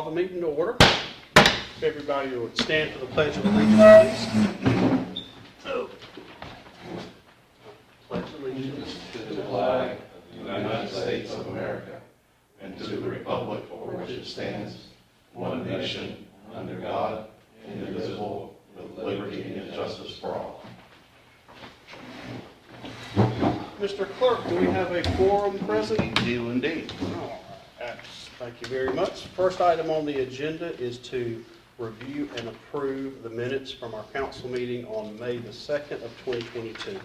call the meeting to order. If everybody would stand for the Pledge of Allegiance, please. Oh. Pledge allegiance to the flag of the United States of America and to the republic for which it stands, one nation, under God, indivisible, with liberty and justice for all. Mr. Clerk, do we have a quorum present? We do indeed. Thank you very much. First item on the agenda is to review and approve the minutes from our council meeting on May the 2nd of 2022.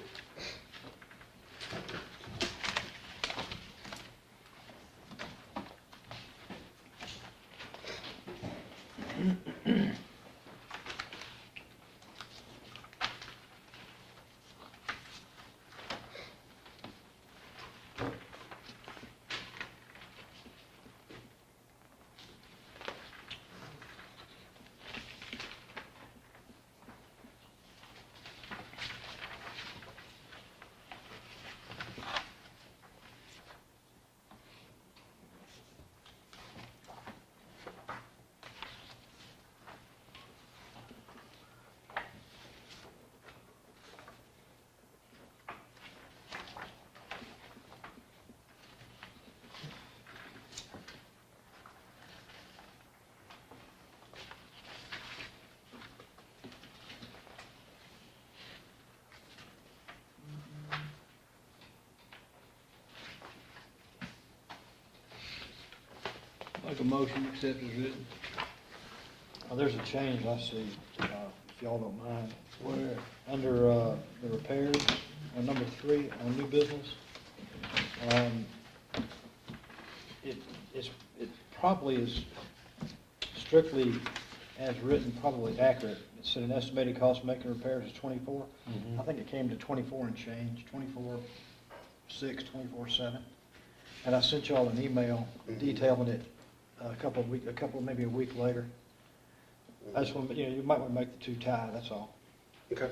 Make a motion to accept as written. There's a change I see, if y'all don't mind. Where? Under the repairs, on number 3, on new business. It probably is strictly as written, probably accurate. It said an estimated cost of making repairs is 24. I think it came to 24 and change, 24.6, 24.7. And I sent y'all an email detailing it maybe a week later. I just want, you might want to make the two tie, that's all. Okay.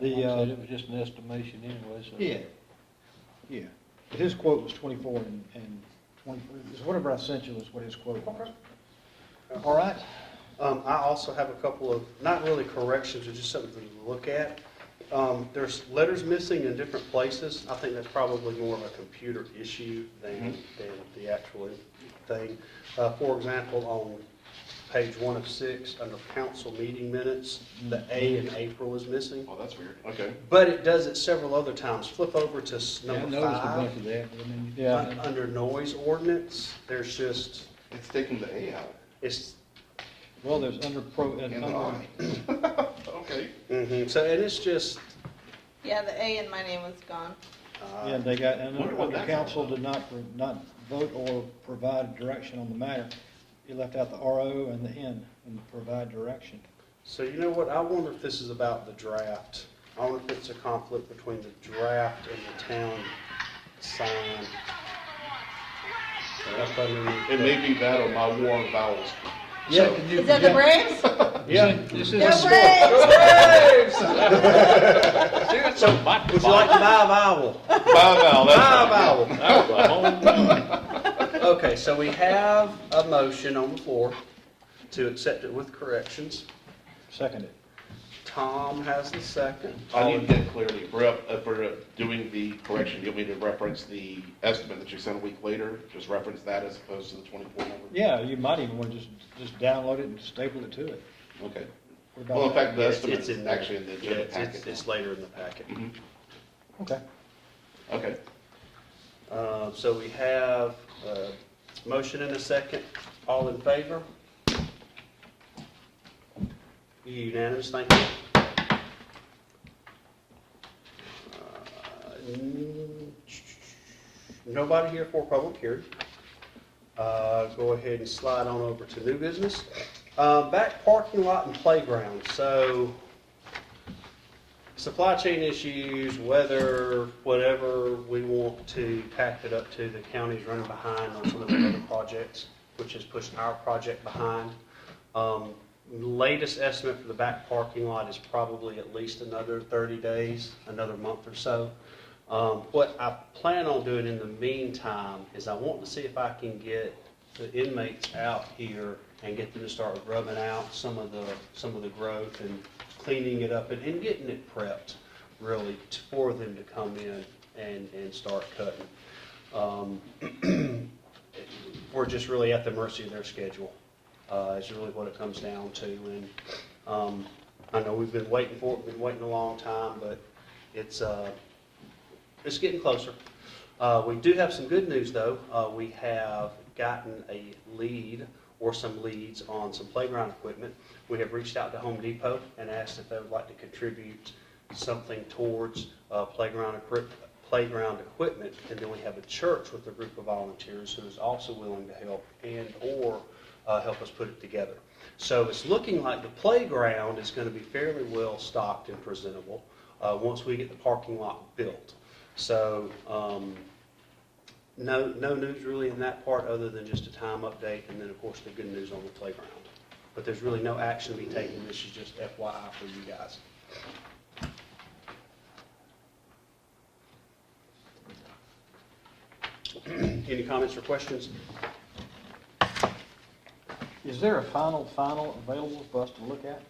The, said it was just an estimation anyway, so. Yeah. But his quote was 24 and 24, whatever I sent you was what his quote was. Okay. All right? I also have a couple of, not really corrections, but just something to look at. There's letters missing in different places. I think that's probably more of a computer issue than the actual thing. For example, on page 1 of 6, under council meeting minutes, the A in April is missing. Oh, that's weird. Okay. But it does it several other times. Flip over to Yeah, I number noticed a 5. bunch of that, but I mean. Yeah. Under noise ordinance, there's just, It's taking the A out. it's, Well, there's under pro, and And the under, I. Okay. so, and it's just, Yeah, the A in my name was gone. yeah, they got, and Wonder what the that's council all did not vote or provide direction on the matter. You left out the RO and the N and provide direction. so you know what, I wonder if this is about the draft. I wonder if it's a conflict between the draft and the town sign. That's what I mean. It may be that or my war on vowels. Yeah, So- can you Is that the project- Braves? Yeah. This The is. Braves! So, would you like to buy a vowel? By vowel, that's Buy a not vowel. good. That was a home run. Okay, so we have a motion on the floor to accept it with corrections. Second it. Tom has the second. I need to get clarity. If we're doing the correction, do you want me to reference the estimate that you sent a week later? Just reference that as opposed to the 24 number? Yeah, you might even want to just download it and staple it to it. Okay. What about Well, in that? fact, the It's estimate in is there. actually in the Yeah, agenda it's packet. it's later in the packet. Mhm. Okay. Okay. So we have a motion and a second. All in favor? Unanimous, thank you. Nobody here for public hearing. Go ahead and slide on over to new business. Back parking lot and playground. So supply chain issues, weather, whatever we want to pack it up to, the county's running behind on some of the other projects, which has pushed our project behind. Latest estimate for the back parking lot is probably at least another 30 days, another month or so. What I plan on doing in the meantime is I want to see if I can get the inmates out here and get them to start rubbing out some of the growth and cleaning it up and getting it prepped, really, for them to come in and start cutting. We're just really at the mercy of their schedule, is really what it comes down to. And I know we've been waiting for it, been waiting a long time, but it's getting closer. We do have some good news, though. We have gotten a lead or some leads on some playground equipment. We have reached out to Home Depot and asked if they would like to contribute something towards playground equipment. And then we have a church with a group of volunteers who is also willing to help and/or help us put it together. So it's looking like the playground is going to be fairly well stocked and presentable once we get the parking lot built. So no news really in that part other than just a time update, and then of course the good news on the playground. But there's really no action to be taken. This is just FYI for you guys. Any comments or questions? Is there a final available for us to look at?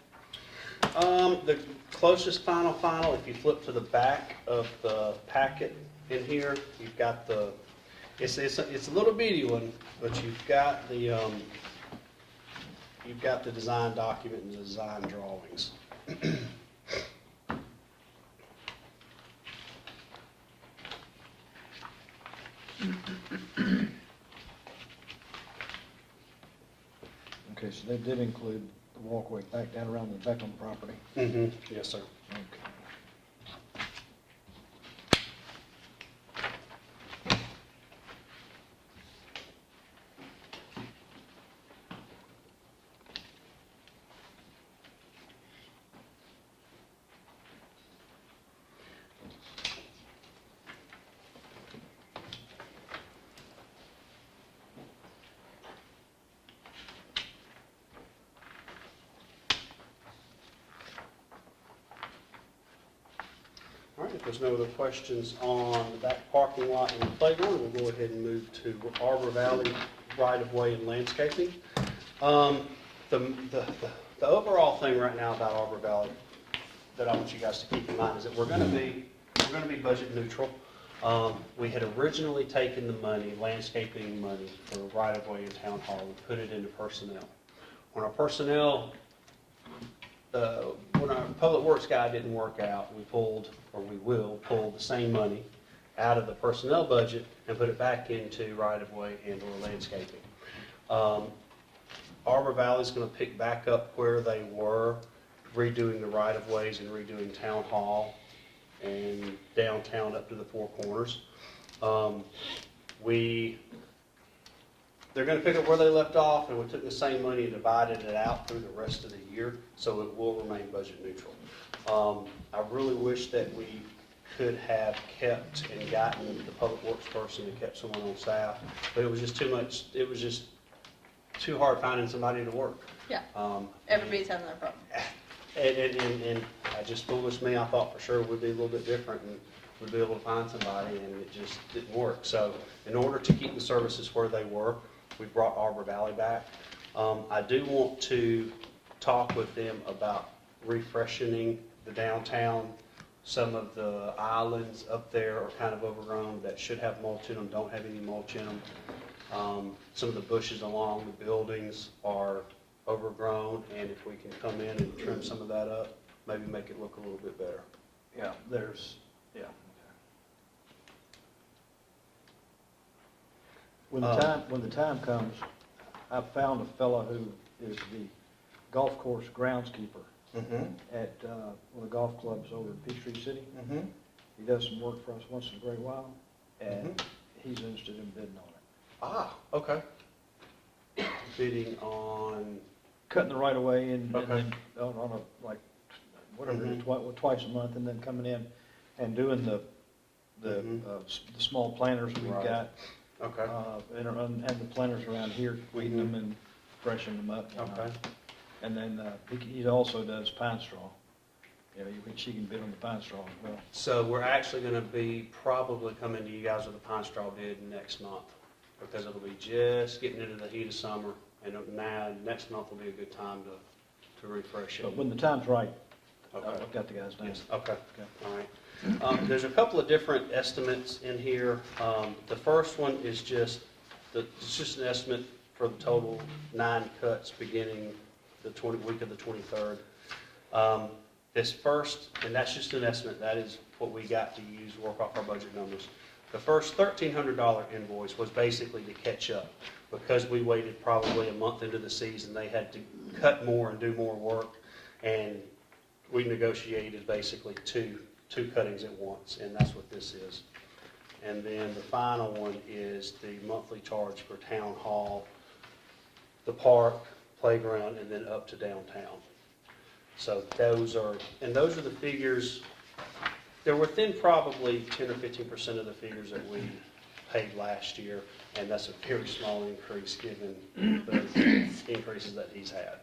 The closest final, if you flip to the back of the packet in here, you've got it's a little bitty one, but you've got the design document and the design drawings. Okay, so they did include the walkway back down around the Beckham property. Mm-hmm. Yes, sir. Okay. All right, if there's no other questions on the back parking lot and the playground, we'll go ahead and move to Arbor Valley right-of-way and landscaping. The overall thing right now about Arbor Valley that I want you guys to keep in mind is that we're going to be budget neutral. We had originally taken the money, landscaping money for right-of-way and town hall, and put it into personnel. When our public works guy didn't work out, we will pull the same money out of the personnel budget and put it back into right-of-way and or landscaping. Arbor Valley's going to pick back up where they were, redoing the right-of-ways and redoing town hall and downtown up to the Four Corners. They're going to pick up where they left off, and we took the same money and divided it out through the rest of the year, so it will remain budget neutral. I really wish that we could have kept and gotten the public works person and kept someone on staff, but it was just too much. It was just too hard finding somebody to work. Yeah, everybody's having that problem. And I just foolish me, I thought for sure we'd be a little bit different and we'd be able to find somebody, and it just didn't work. So in order to keep the services where they were, we brought Arbor Valley back. I do want to talk with them about refreshing the downtown. Some of the islands up there are kind of overgrown that should have mulch in them, don't have any mulch in them. Some of the bushes along the buildings are overgrown, and if we can come in and trim some of that up, maybe make it look a little bit better. Yeah, When the time comes, I found a fellow who is the golf course groundskeeper at one of the golf clubs over in Peachtree City. He does some work for us once in a great while, and he's interested in bidding on it. Ah, okay. Bidding on, Cutting the right of way and Okay. then on a, like, whatever it is, twice a month, and then coming in and doing the small planters we've Right. got. okay, And the planters around here, weeding them and freshening them up. okay. And then he also does pine straw. You know, she can bid on the pine straw as well. So we're actually gonna be probably coming to you guys with a pine straw bid next month. because it'll be just getting into the heat of summer, and now, next month will be a good time to refresh it. But when the time's right, Okay. I've got the guys down. Yes, okay, all right. There's a couple of different estimates in here. The first one is just, it's just an estimate for the total 9 cuts beginning the week of the 23rd. This first, and that's just an estimate, that is what we got to use to work off our budget numbers. The first $1,300 invoice was basically to catch up. Because we waited probably a month into the season, they had to cut more and do more work, and we negotiated basically two cuttings at once, and that's what this is. And then the final one is the monthly charge for town hall, the park, playground, and then up to downtown. So those are the figures. They're within probably 10 or 15% of the figures that we paid last year, and that's a very small increase given the increases that he's had.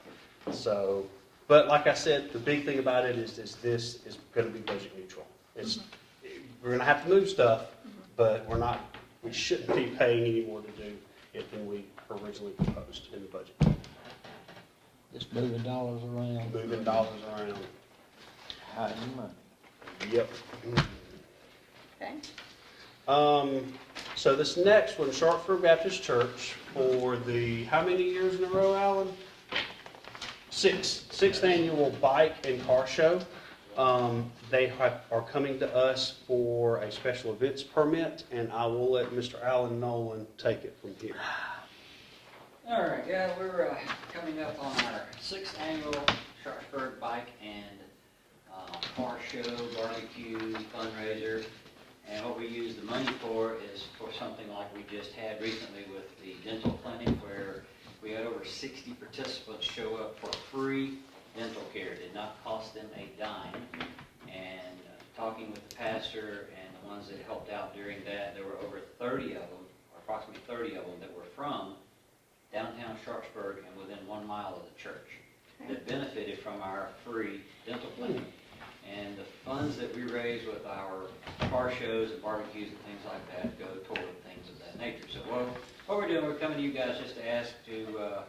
So, but like I said, the big thing about it is this is going to be budget neutral. We're going to have to move stuff, but we shouldn't be paying any more to do it than we originally proposed in the budget. Just moving dollars around. Moving dollars around. Hiding money. Yep. Okay. So this next one, Sharpsburg Baptist Church, for the, how many years in a row, Alan? Sixth annual bike and car show. They are coming to us for a special events permit, and I will let Mr. Alan Nolan take it from here. All right, yeah, we're coming up on our 6th annual Sharpsburg Bike and Car Show, barbecue, fundraiser. And what we use the money for is for something like we just had recently with the dental clinic, where we had over 60 participants show up for free dental care. It did not cost them a dime. And talking with the pastor and the ones that helped out during that, there were over 30 of them, or approximately 30 of them, that were from downtown Sharpsburg and within 1 mile of the church that benefited from our free dental clinic. And the funds that we raise with our car shows and barbecues and things like that go toward things of that nature. So what we're doing, we're coming to you guys just to ask to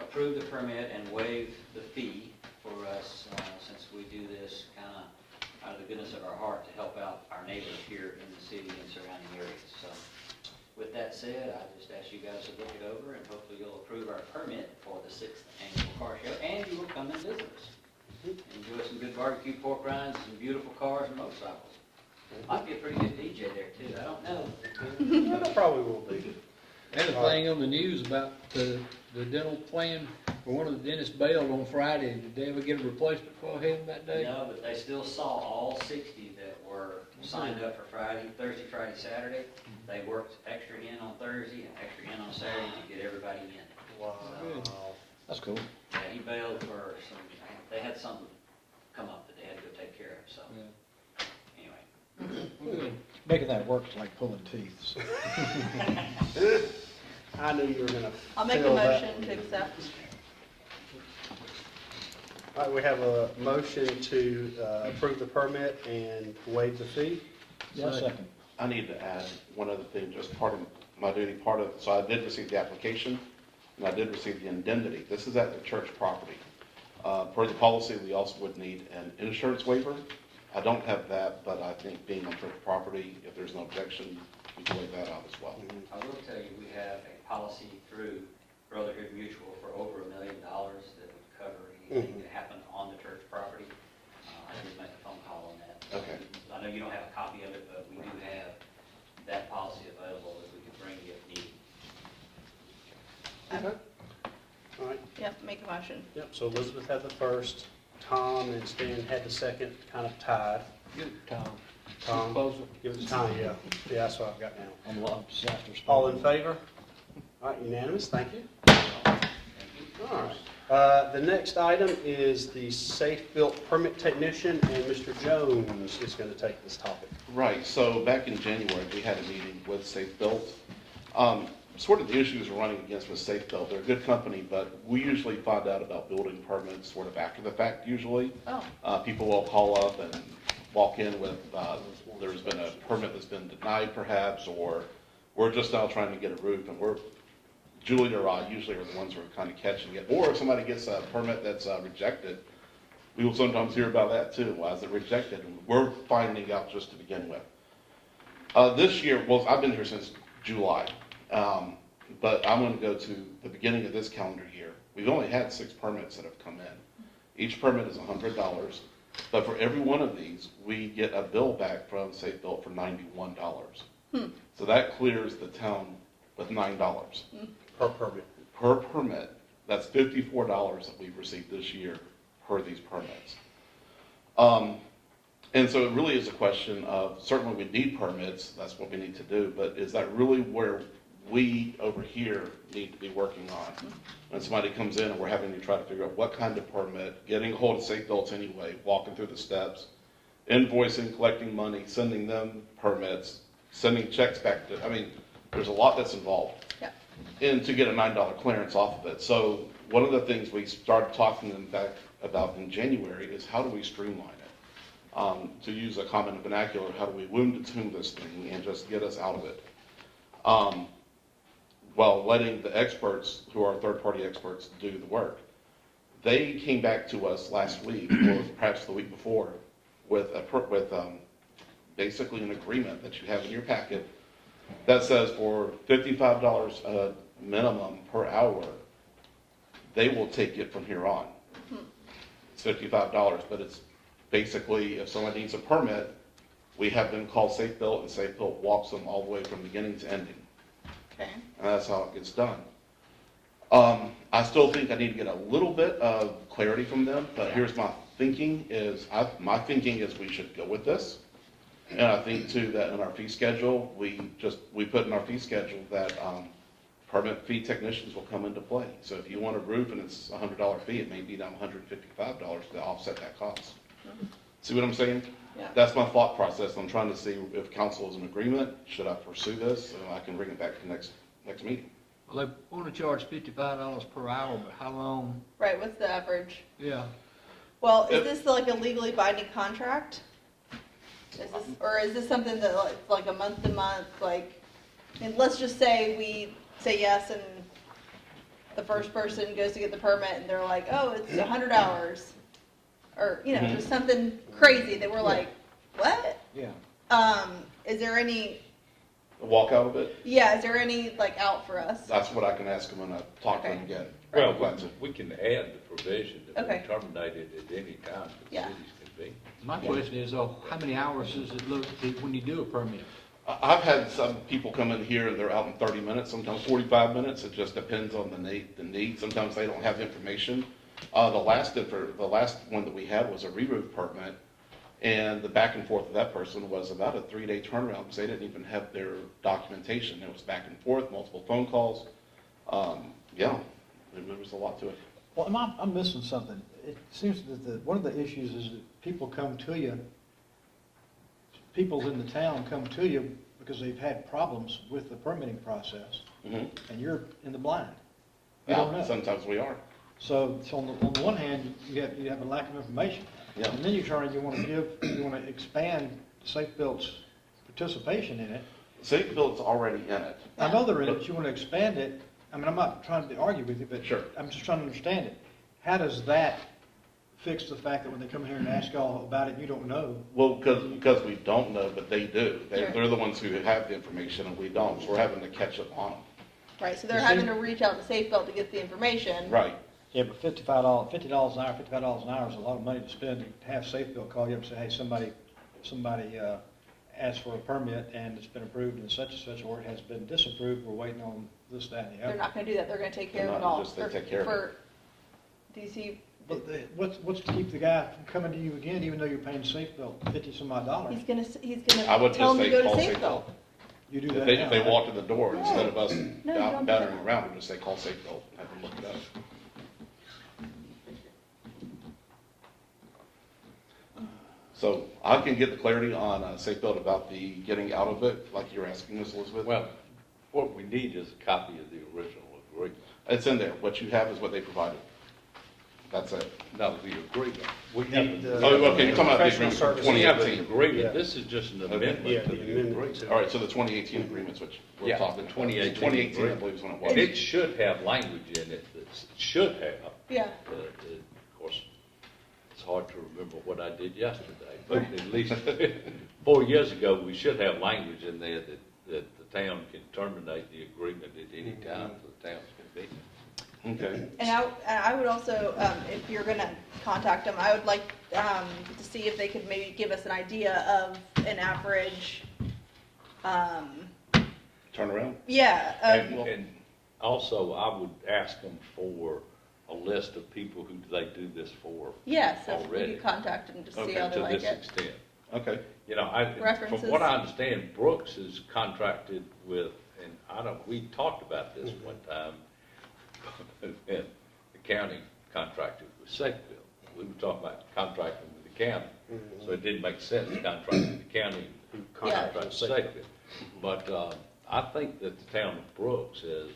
approve the permit and waive the fee for us, since we do this kind of out of the goodness of our heart to help out our neighbors here in the city and surrounding areas. So with that said, I just ask you guys to look it over, and hopefully you'll approve our permit for the 6th annual car show, and you will come and visit us. Enjoy some good barbecue, pork rinds, some beautiful cars and motorcycles. Might be a pretty good DJ there too, I don't know. That probably will be. Had a thing on the news about the dental plan for one of the dentists bailed on Friday. Did they ever get a replacement for him that day? No, but they still saw all 60 that were signed up for Thursday, Friday, Saturday. They worked extra in on Thursday and extra in on Saturday to get everybody in. Wow. That's cool. Yeah, he bailed for some, they had something come up that they had to go take care of, so anyway. Making that work is like pulling teeth. So. I knew you were going to. I'll make a motion to accept. All right, we have a motion to approve the permit and waive the fee. Yeah, second. I need to add one other thing, just part of my duty, so I did receive the application, and I did receive the indemnity. This is at the church property. Per the policy, we also would need an insurance waiver. I don't have that, but I think being on church property, if there's no objection, we can waive that out as well. I will tell you, we have a policy through Brotherhood Mutual for over $1 million that would cover anything that happened on the church property. I did make a phone call on that. Okay. I know you don't have a copy of it, but we do have that policy available that we can bring you if needed. Okay. All right. Yep, make a motion. Yep, so Elizabeth had the first, Tom and Stan had the second, kind of tied. Give it to Tom. Tom, Close it. give it to Tom, yeah. Yeah, that's what I've got now. I'm a disaster. All in favor? All right, unanimous, thank you. All right. The next item is the Safe Built Permit Technician, and Mr. Jones is going to take this topic. Right, so back in January, we had a meeting with Safe Built. Sort of the issues we're running against with Safe Built, they're a good company, but we usually find out about building permits sort of after the fact usually. Oh. People will call up and walk in with, there's been a permit that's been denied perhaps, or We're just now trying to get a roof, and Julie or I usually are the ones who are kind of catching it. Or if somebody gets a permit that's rejected, we will sometimes hear about that too. Why is it rejected? And we're finding out just to begin with. This year, well, I've been here since July, but I'm going to go to the beginning of this calendar year. We've only had 6 permits that have come in. Each permit is $100, but for every one of these, we get a bill back from Safe Built for $91. So that clears the town with $9 Per permit. per permit. That's $54 that we've received this year per these permits. And so it really is a question of, certainly we need permits, that's what we need to do, but is that really where we over here need to be working on? When somebody comes in and we're having to try to figure out what kind of permit, getting a hold of Safe Built anyway, walking through the steps, invoicing, collecting money, sending them permits, sending checks back to, I mean, there's a lot that's involved. Yeah. And to get a $9 clearance off of it. So one of the things we started talking to them back about in January is how do we streamline it? To use a common vernacular, how do we wound and tune this thing and just get us out of it? While letting the experts, who are third-party experts, do the work. They came back to us last week, or perhaps the week before, with basically an agreement that you have in your packet that says for $55 minimum per hour, they will take it from here on. It's $55, but it's basically, if someone needs a permit, we have them call Safe Built, and Safe Built walks them all the way from beginning to ending. Okay. And that's how it gets done. I still think I need to get a little bit of clarity from them, but here's my thinking is, my thinking is we should go with this. And I think too that in our fee schedule, we put in our fee schedule that permit fee technicians will come into play. So if you want a roof and it's a $100 fee, it may be now $155 to offset that cost. See what I'm saying? Yeah. That's my thought process. I'm trying to see if council is in agreement. Should I pursue this? And I can bring it back to next meeting. Well, they want to charge $55 per hour, but how long? Right, what's the average? Yeah. Well, is this like a legally binding contract? Is this something that like a month to month, like, and let's just say we say yes and the first person goes to get the permit and they're like, oh, it's 100 hours. Or, you know, just something crazy that we're like, what? Yeah. Is there any, Walk out of it? is there any like out for us? That's what I can ask them when I talk to them Okay. again. Well, Glad to. we can add the provision that we Okay. terminate it at any time the Yeah. cities convene. My question is, how many hours does it look when you do a permit? I've had some people come in here and they're out in 30 minutes, sometimes 45 minutes. It just depends on the need. Sometimes they don't have information. The last one that we had was a re-roof permit, and the back and forth of that person was about a 3-day turnaround because they didn't even have their documentation. It was back and forth, multiple phone calls. There was a lot to it. Well, I'm missing something. It seems that one of the issues is that people come to you, people in the town come to you because they've had problems with the permitting process, and you're in the blind. You don't know. Sometimes we are. So on the one hand, you have a lack of information. Yeah. And then you want to expand Safe Built's participation in it. Safe Built's already in it. I know they're in it, but you want to expand it. I mean, I'm not trying to argue with you, but Sure. I'm just trying to understand it. How does that fix the fact that when they come here and ask y'all about it, you don't know? Well, because we don't know, but they do. Sure. They're the ones who have the information and we don't, so we're having to catch up on them. Right, so they're You having see? to reach out to Safe Belt to get the information. Right. Yeah, but $50 an hour is a lot of money to spend to have Safe Built call you up and say, hey, somebody asked for a permit and it's been approved in such and such, or it has been disapproved, we're waiting on this, that, and the They're other. not gonna do that, they're gonna take care They're of it not, all. just they take care of it. Do you see, But what's to keep the guy from coming to you again, even though you're paying Safe Built $50-some odd? he's I gonna would tell just him to say go to call Safe Safe Belt. Built. You do If that they, now, if they right? walk in the door, instead of us No, you don't do battering that. around, we'll just say call Safe Built, have them look it up. So I can get the clarity on Safe Built about the getting out of it, like you're asking, Ms. Elizabeth. Well, what we need is a copy of the original agreement. It's in there. What you have is what they provided. That's it. No, the agreement. We The- have, the- Oh, okay, you're talking about the Professional agreement from services. we have an 2018. agreement. Yeah. This is just an Okay. amendment Yeah, to the the amendment agreement. to- All right, so the 2018 agreement's which we're Yeah, talking the about. 2018 2018, I agreement. believe is when it And it was. should have language in it that should have. Yeah. Of course, it's hard to remember what I did yesterday, but at least 4 years ago, we should have language in there that the town can terminate the agreement at any time for the town's convenience. Okay. And I would also, if you're gonna contact them, I would like, to see if they could maybe give us an idea of an average, Turn around. yeah, And also, I would ask them for a list of people who they do this for. yeah, so if we already. could contact them to see Okay, how they To like this it. extent. Okay. You know, from References. what I understand, Brooks is contracted with, and we talked about this one time, and the county contracted with Sakeville. We were talking about contracting with the county, so it didn't make sense to contract with the county who contracted with Sakeville. But I think that the town of Brooks is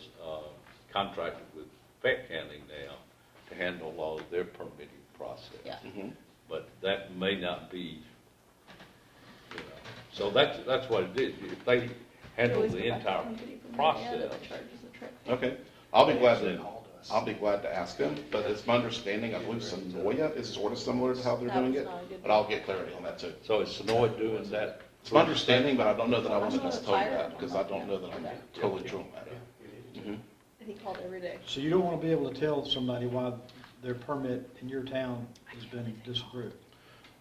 contracted with Fayette County now to handle all of their permitting process. Yeah. Mhm. But that may not be, you know, so that's what it is. If they handle Always the go back to entire somebody from process. Marietta that charges a trip. Okay. I'll be glad Then- to, ask them, but it's my understanding, I believe Sonoya is sort of similar to how they're That doing was it, not a good but I'll get clarity on that too. So is Sonoy doing that? It's my understanding, but I don't know that I want to I'm just not tell you tired that, of because them. I don't know that I'm totally true on that. Mhm. And he called every day. So you don't want to be able to tell somebody why their permit in your town has been disapproved?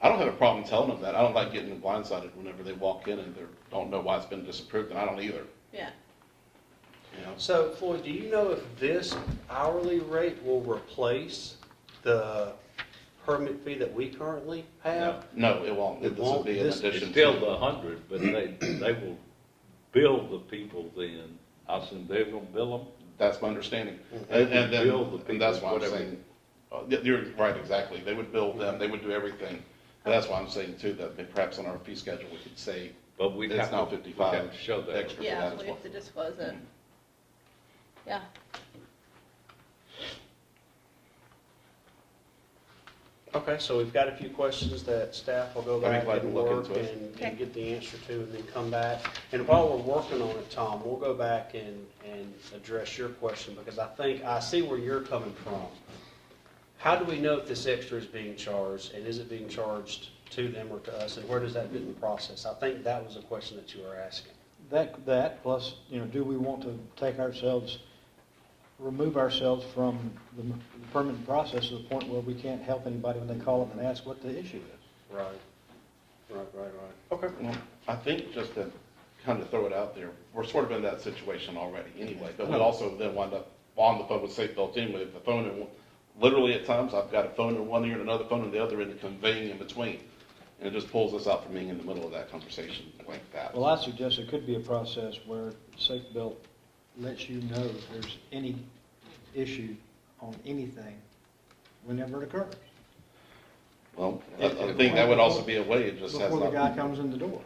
I don't have a problem telling them that. I don't like getting blindsided whenever they walk in and they don't know why it's been disapproved, and I don't either. Yeah. You know? So Floyd, do you know if this hourly rate will replace the permit fee that we currently have? No, it won't. It This will won't. be in This- addition It's still to. the 100, but they will bill the people then. I assume they're gonna bill them? That's my understanding. Mm-hmm. And then, Bill the and that's people, why I'm whatever. saying, you're right, exactly. They would bill them, they would do everything. But that's why I'm saying too, that perhaps on our fee schedule, we could say But we'd it's have now to, we'd 55 have to show that. extra for Yeah, that as we well. have to disclose it. Yeah. Okay, so we've got a few questions that staff will go I'd be back glad to and look work into it. and get the answer to and then come back. And while we're working on it, Tom, we'll go back and address your question because I see where you're coming from. How do we know if this extra is being charged and is it being charged to them or to us and where does that fit in the process? I think that was a question that you were asking. That plus, do we want to remove ourselves from the permanent process to the point where we can't help anybody when they call up and ask what the issue is? Right. Okay. Well, I think just to kind of throw it out there, we're sort of in that situation already anyway, but we also then wind up on the phone with Safe Belt anyway. The phone, literally at times, I've got a phone in one ear and another phone in the other and conveying in between. And it just pulls us out from being in the middle of that conversation like that. Well, I suggest it could be a process where Safe Belt lets you know if there's any issue on anything whenever it occurs. Well, I think that would also be a way, it just has Before the guy not. comes in the door,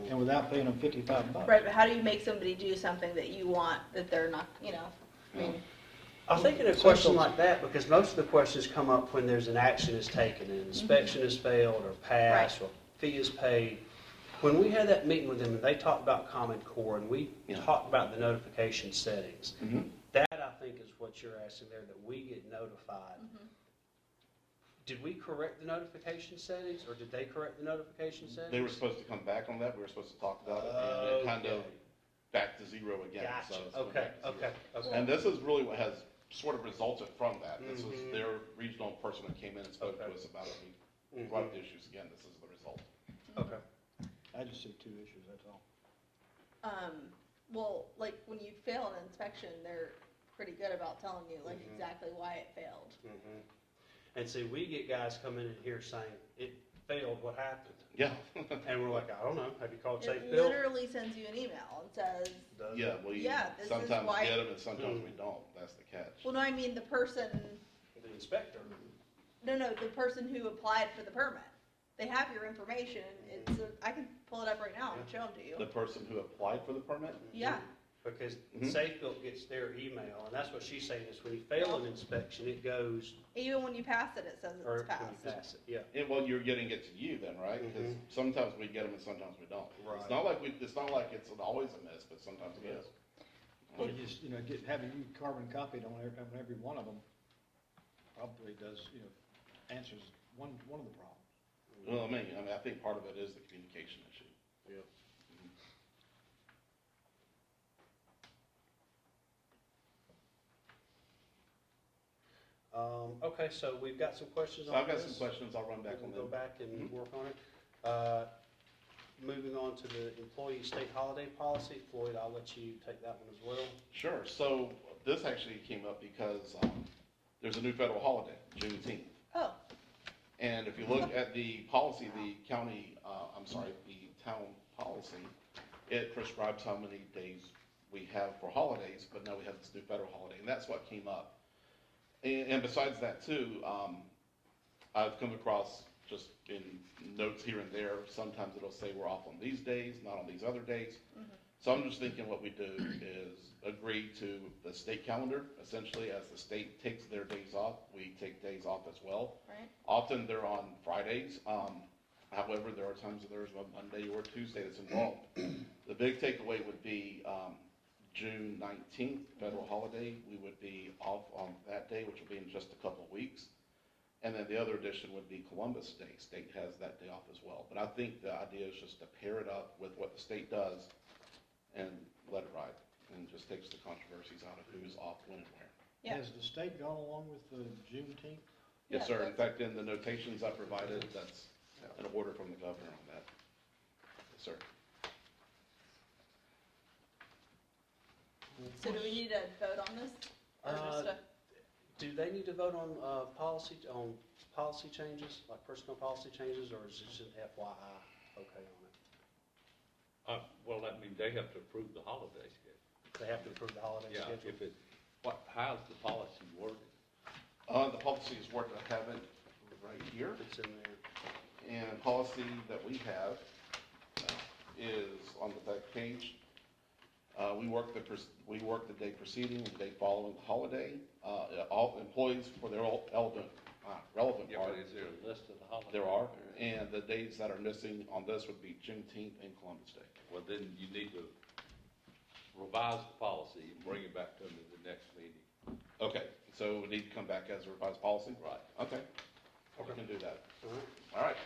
and without paying them $55. Right, but how do you make somebody do something that you want that they're not, I mean, I'm thinking of a question like that because most of the questions come up when there's an action is taken, an inspection has failed or passed or fee is paid. When we had that meeting with them and they talked about Common Core and we Yeah. talked about the notification settings, Mhm. that I think is what you're asking there, that we get notified. Did we correct the notification settings or did they correct the notification settings? They were supposed to come back on that, we were supposed to talk about it, and it kind of Okay. back to zero again. Gotcha, So it's going okay, back to zero. okay. And this is really what has sort of resulted from that. This was Mhm. their regional person that came in and spoke to Okay. us about it. We Mhm. brought up the issues again. This is the result. Okay. I just see two issues, that's all. well, like when you fail an inspection, they're pretty good about telling you like Mhm. exactly why it failed. Mhm. And see, we get guys coming in here saying, it failed, what happened? Yeah. And we're like, I don't know, have you called Safe It Bill? literally sends you an email and says, Does Yeah, it? we Yeah, this is sometimes why- get them and sometimes Mm. we don't. That's the catch. well, no, I mean the person, The inspector. no, the person who applied for the permit. They have your information. I can pull it up right now and show them to you. The person who applied for the permit? Yeah. Because Mhm. Safebuilt gets their email, and that's what she's saying, is when you fail an inspection, it goes, Even when you pass it, it says or it's when you passed. pass it, yeah. Well, you're getting it to you then, right? Because Mhm. sometimes we get them and sometimes we don't. Right. It's not like it's always a miss, but sometimes it is. Well, you just, having you carbon copied on every one of them probably does, answers one of the problems. Well, I mean, I think part of it is the communication issue. Yeah. Okay, so we've got some questions So on I've got this. some questions, I'll run back We'll on go them. back and Mhm. work on it. Moving on to the employee state holiday policy. Floyd, I'll let you take that one as well. Sure, so this actually came up because there's a new federal holiday, Juneteenth. Oh, And if you look at the policy, the town policy, it prescribes how many days we have for holidays, but now we have this new federal holiday, and that's what came up. And besides that too, I've come across just in notes here and there, sometimes it'll say we're off on these days, not on these other days. So I'm just thinking what we do is agree to the state calendar, essentially as the state takes their days off, we take days off as well. right. Often they're on Fridays, however, there are times that there's a Monday or Tuesday that's involved. The big takeaway would be June 19th, federal holiday, we would be off on that day, which will be in just a couple of weeks. And then the other addition would be Columbus Day. State has that day off as well. But I think the idea is just to pair it up with what the state does and let it ride. And just takes the controversies out of who's off, when, and where. Yeah. Has the state gone along with the Juneteenth? Yeah, Yes, sir. In that's- fact, in the notations I provided, that's an order from the governor on that. Yes, sir. So do we need to vote on this? Or just a, Do they need to vote on policy changes, like personnel policy changes, or is it just an FYI okay on it? Well, that means they have to approve the holiday schedule. They have to approve the holiday Yeah, schedule? if it, how's the policy worded? The policy is worked, I have it right here. It's in there. And policy that we have is on the back page. We work the day preceding and the day following the holiday. All employees for their relevant Yeah, part. but is there a list of the holidays? There are, and the days that are missing on this would be Juneteenth and Columbus Day. Well, then you need to revise the policy and bring it back to them at the next meeting. Okay, so we need to come back as a revised policy? Right. Okay, we can do that. All right.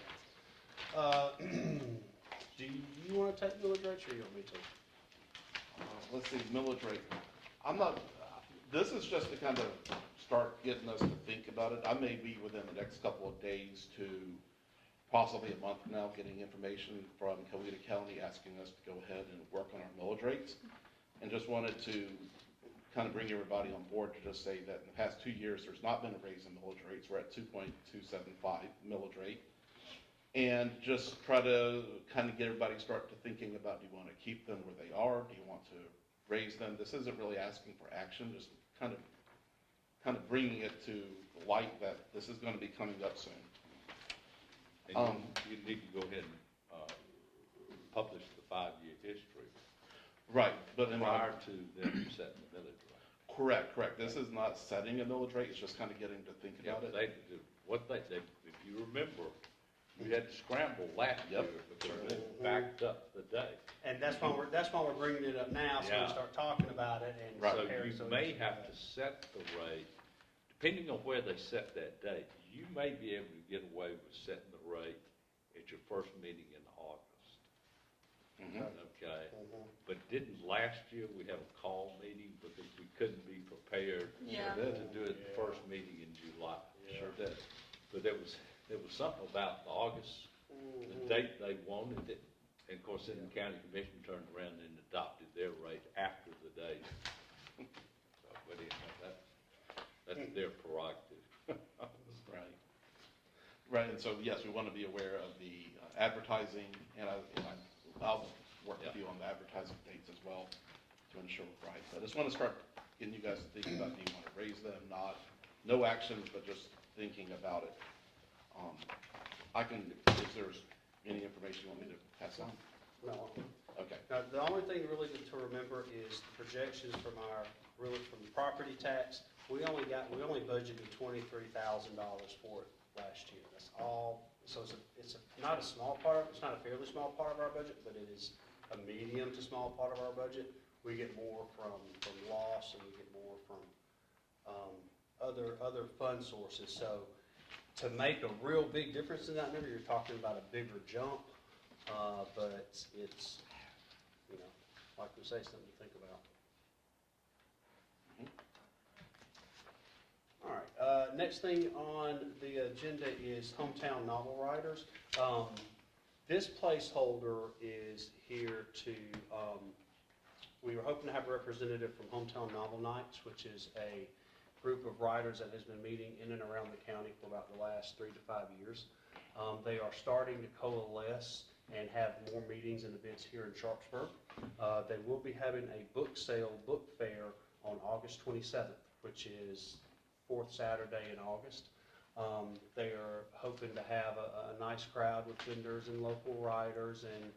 All right. Do you want to take millage rates, or you want me to? Let's see, millage rate. This is just to kind of start getting us to think about it. I may be within the next couple of days to possibly a month from now, getting information from Coweta County asking us to go ahead and work on our millage rates. And just wanted to kind of bring everybody on board to just say that in the past 2 years, there's not been a raise in millage rates. We're at 2.275 millage rate. And just try to kind of get everybody start to thinking about, do you want to keep them where they are? Do you want to raise them? This isn't really asking for action, just kind of bringing it to light that this is going to be coming up soon. And you need to go ahead and publish the 5-year history Right, but in prior to them setting the millage rate. correct. This is not setting a millage rate, it's just kind of getting to think Yeah, about it. if you remember, we had to scramble last Yep. year because they backed up the day. And that's why we're bringing it up now, so we Yeah. start talking about it and Right. comparing. So you may have to set the rate, depending on where they set that date, you may be able to get away with setting the rate at your first meeting in August. Mhm. Okay? Mhm. But didn't last year we have a call meeting because we couldn't be prepared Yeah. to do it the first meeting in July? Sure did. But there was something about August, the date they wanted it. And of course, then the county commission turned around and adopted their rate after the date. So, but anyway, that's their prerogative. Right. Right, and so, yes, we want to be aware of the advertising, and I'll work with you on the advertising dates as well to ensure we're right. But I just want to start getting you guys to think about, do you want to raise them, not, no actions, but just thinking about it. If there's any information you want me to pass on. No. Okay. Now, the only thing really to remember is the projections from from the property tax. We only budgeted $23,000 for it last year. That's all, so not a small part, it's not a fairly small part of our budget, but it is a medium to small part of our budget. We get more from loss, and we get more from other fund sources. So to make a real big difference in that number, you're talking about a bigger jump, but it's, like we say, something to think about. All right, next thing on the agenda is hometown novel writers. This placeholder is here to, we were hoping to have a representative from Hometown Novel Nights, which is a group of writers that has been meeting in and around the county for about the last 3 to 5 years. They are starting to coalesce and have more meetings and events here in Sharpsburg. They will be having a book fair on August 27th, which is fourth Saturday in August. They are hoping to have a nice crowd with vendors and local writers, and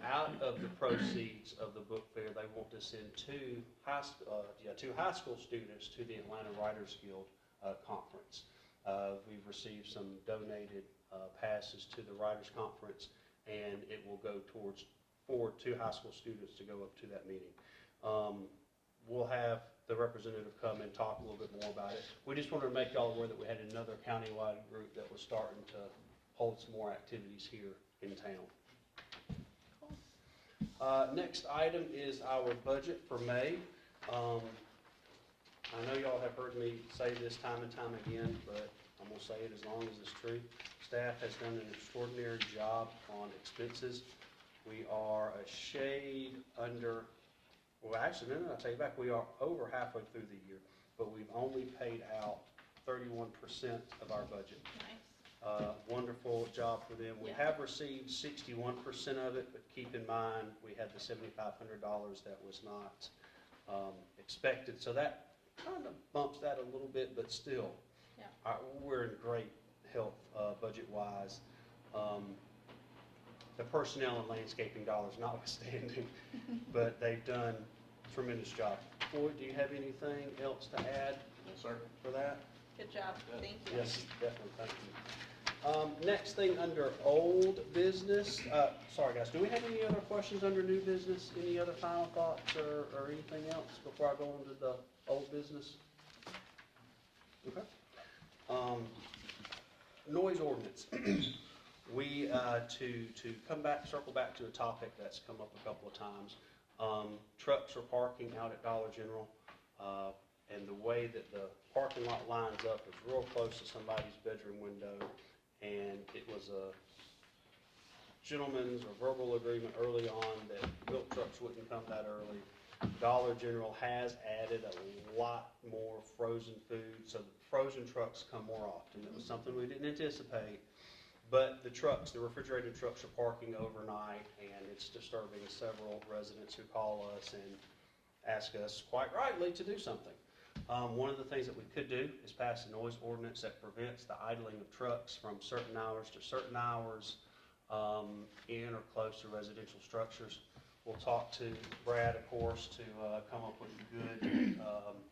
out of the proceeds of the book fair, they want to send two high school students to the Atlanta Writers Guild conference. We've received some donated passes to the Writers Conference, and it will go for 2 high school students to go up to that meeting. We'll have the representative come and talk a little bit more about it. We just wanted to make y'all aware that we had another countywide group that was starting to hold some more activities here in town. Next item is our budget for May. I know y'all have heard me say this time and time again, but I'm going to say it as long as it's true. Staff has done an extraordinary job on expenses. We are a shade under, well, actually, no, I'll take it back. We are over halfway through the year, but we've only paid out 31% of our budget. Nice. Wonderful job for them. We Yeah. have received 61% of it, but keep in mind, we had the $7,500 that was not expected. So that kind of bumps that a little bit, but still, Yeah. we're in great health budget-wise. The personnel and landscaping dollars notwithstanding, but they've done a tremendous job. Floyd, do you have anything else to add Yes, sir. for that? Good job. Thank you. Yes, definitely, thank you. Next thing under old business, sorry guys, do we have any other questions under new business? Any other final thoughts or anything else before I go into the old business? Okay. Noise ordinance. We, to circle back to a topic that's come up a couple of times, trucks are parking out at Dollar General, and the way that the parking lot lines up is real close to somebody's bedroom window, and it was a gentleman's or verbal agreement early on that milk trucks wouldn't come that early. Dollar General has added a lot more frozen food, so the frozen trucks come more often. It was something we didn't anticipate, but the refrigerated trucks are parking overnight, and it's disturbing several residents who call us and ask us, quite rightly, to do something. One of the things that we could do is pass a noise ordinance that prevents the idling of trucks from certain hours to certain hours in or close to residential structures. We'll talk to Brad, of course, to come up with a good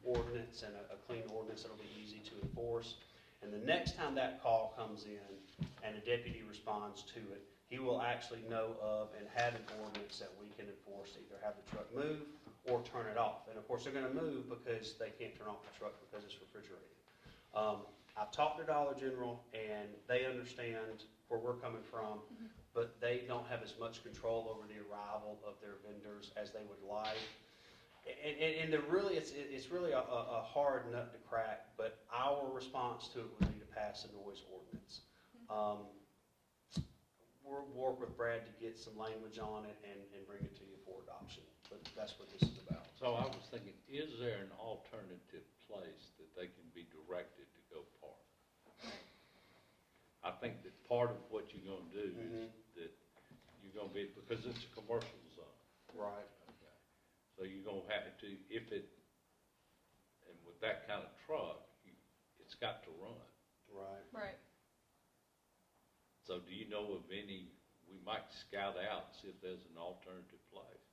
ordinance and a clean ordinance that'll be easy to enforce. And the next time that call comes in and a deputy responds to it, he will actually know of and have an ordinance that we can enforce, either have the truck move or turn it off. And of course, they're going to move because they can't turn off the truck because it's refrigerated. I've talked to Dollar General, and they understand where we're coming from, but they don't have as much control over the arrival of their vendors as they would like. And it's really a hard nut to crack, but our response to it would be to pass a noise ordinance. We'll work with Brad to get some language on it and bring it to you for adoption, but that's what this is about. So I was thinking, is there an alternative place that they can be directed to go park? I think that part of what you're gonna do is that you're gonna be, because it's a commercial zone. Right. Okay. So you're gonna have to, and with that kind of truck, it's got to run. Right. Right. So do you know of any we might scout out and see if there's an alternative place,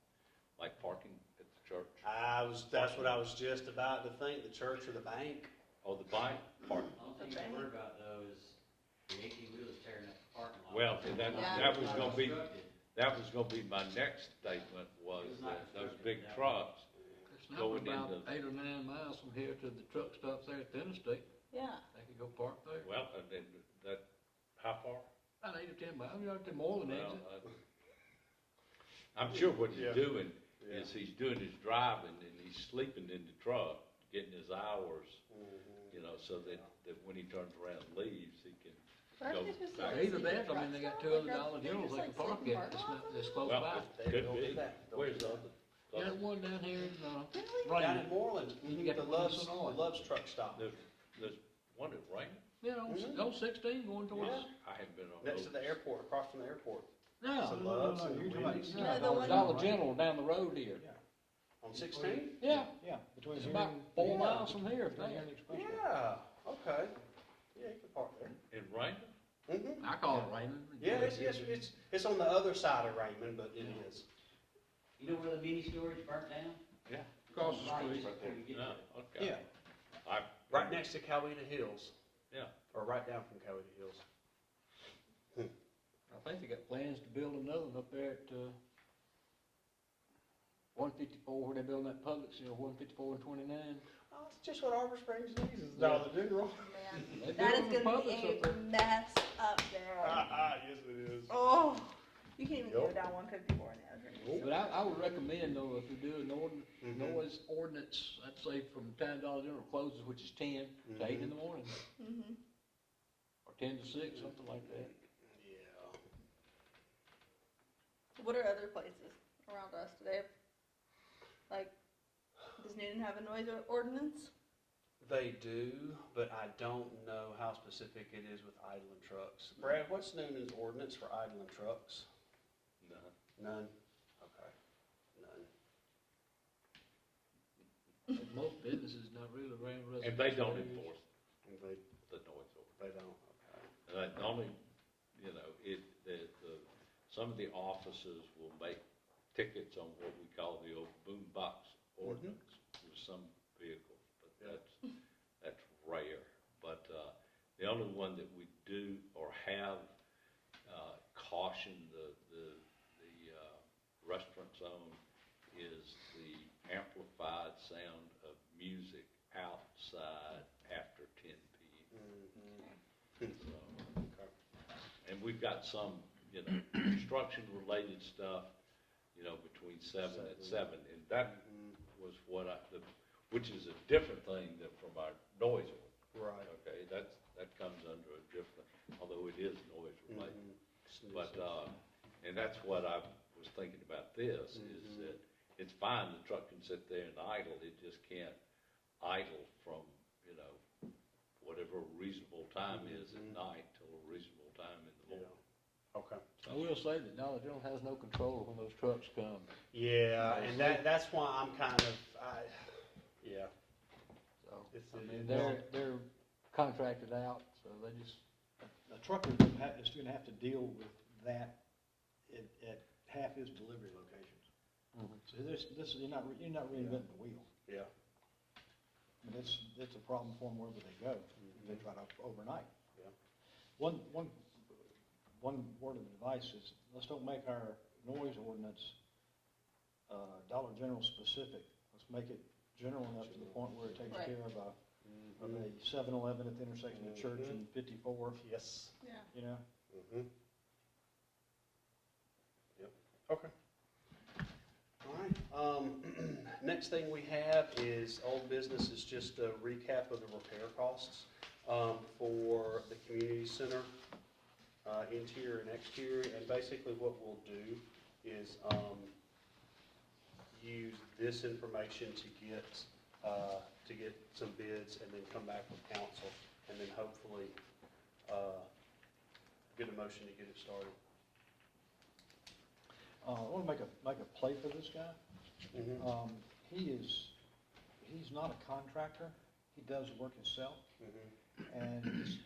like parking at the church. That's what I was just about to think, the church or the bank. Or the bank parking. The only thing I worry about though is the 18-wheelers tearing up the parking lot. Well, and Yeah. that was gonna be, Constructed. that was gonna be my next statement, was that those big trucks It's not going about into, 8 or 9 miles from here to the truck stops there at the interstate. Yeah. They could go park there. well, and then that, how far? About 8 or 10 miles, you know, they're more than Well, exit. I'm sure what he's Yeah. doing Yeah. is he's doing his driving and he's sleeping in the truck, getting his hours, you know, so that when he turns around and leaves, he can Aren't go they supposed to, back. like, Either sleep that, in I mean, they got truck two stop? other Dollar Like, Generals they just, can like, park sleep in at, it's parking not, it's close Well, by. it could be. Where's the other? You got one down here in, Really? Down in Raymond. Moreland, You got the the one in Love's, the Sonora. Love's truck stop, There's one at Raymond? Yeah, on 16 going towards, Yeah. I haven't been on next to those. the airport, across from the airport. no, So no, Love's no, and you're talking Wendy's. about- No, the one- Dollar General down the road here. Yeah, On 16? Yeah, yeah, between it's here about and. 4 Yeah. miles from here, if Between here that. and the expressway. Yeah, okay. Yeah, you can park there. In Raymond? Mm-hmm. I call it Raymond. Yeah, it's on the other side of Raymond, but it is. You know where the mini storage burnt down? Yeah. Across the Right, street. before you get No, there. okay. Yeah, Right next to Coweta Hills, Yeah. or right down from Coweta Hills. I think they got plans to build another one up there at, 154, where they're building that Publix, 154 and 29. Oh, it's just what Arbor Springs needs, is Dollar General. Man, They that is building gonna Publix up be a there. mess up there. Yes, it is. Oh, you can't even go Yup. down 154 in the other. But I would recommend though, if we do an Mhm. noise ordinance, I'd say from the time Dollar General closes, which is 10 to 8 in the morning, Mm-hmm. or 10 to 6, something like that. Yeah. What are other places around us? Do they have, like, does Newton have a noise ordinance? They do, but I don't know how specific it is with idling trucks. Brad, what's Noonan's ordinance for idling trucks? No. None? Okay, none. But most businesses not really around residential And they don't areas. enforce And They, the noise ordinance. they don't, okay. And that only, some of the offices will make tickets on what we call the old boom box ordinance with some vehicles, but Yeah. that's rare. But, the only one that we do or have, cautioned the restaurants on is the amplified sound of music outside after 10 p.m. Mhm. So, Okay. and we've got some, construction-related stuff, between 7 and 7, and that Mhm. was which is a different thing than from our noise ordinance. Right. Okay, that comes under a different, although it is noise related. Mhm. But, and that's what I was thinking about this, is Mhm. that it's fine, the truck can sit there and idle, it just can't idle from, whatever a reasonable time is at Mhm. night till a reasonable time in the Yeah, morning. okay. I will say that Dollar General has no control when those trucks come. Yeah, and that's why I'm kind of, yeah. So, It's- I mean, it's- they're contracted out, so they just, A trucker is gonna have to deal with that at half his delivery locations. So you're not reinventing the wheel. Yeah. I mean, it's a problem for them wherever they go, if they try to overnight. Yeah. One word of advice is, let's don't make our noise ordinance, Dollar General specific. Let's make it general enough to the point where it takes Right. care of a Mhm. 7-Eleven at the intersection of Church and 54, Yes. Yeah. you know? Mm-hmm. Yep, okay. All right, next thing we have is old business, is just a recap of the repair costs for the community center, interior and exterior, and basically what we'll do is use this information to get some bids and then come back with council, and then hopefully get a motion to get it started. I want to make a play for this guy. Mhm. He's not a contractor. He does work himself. Mhm. And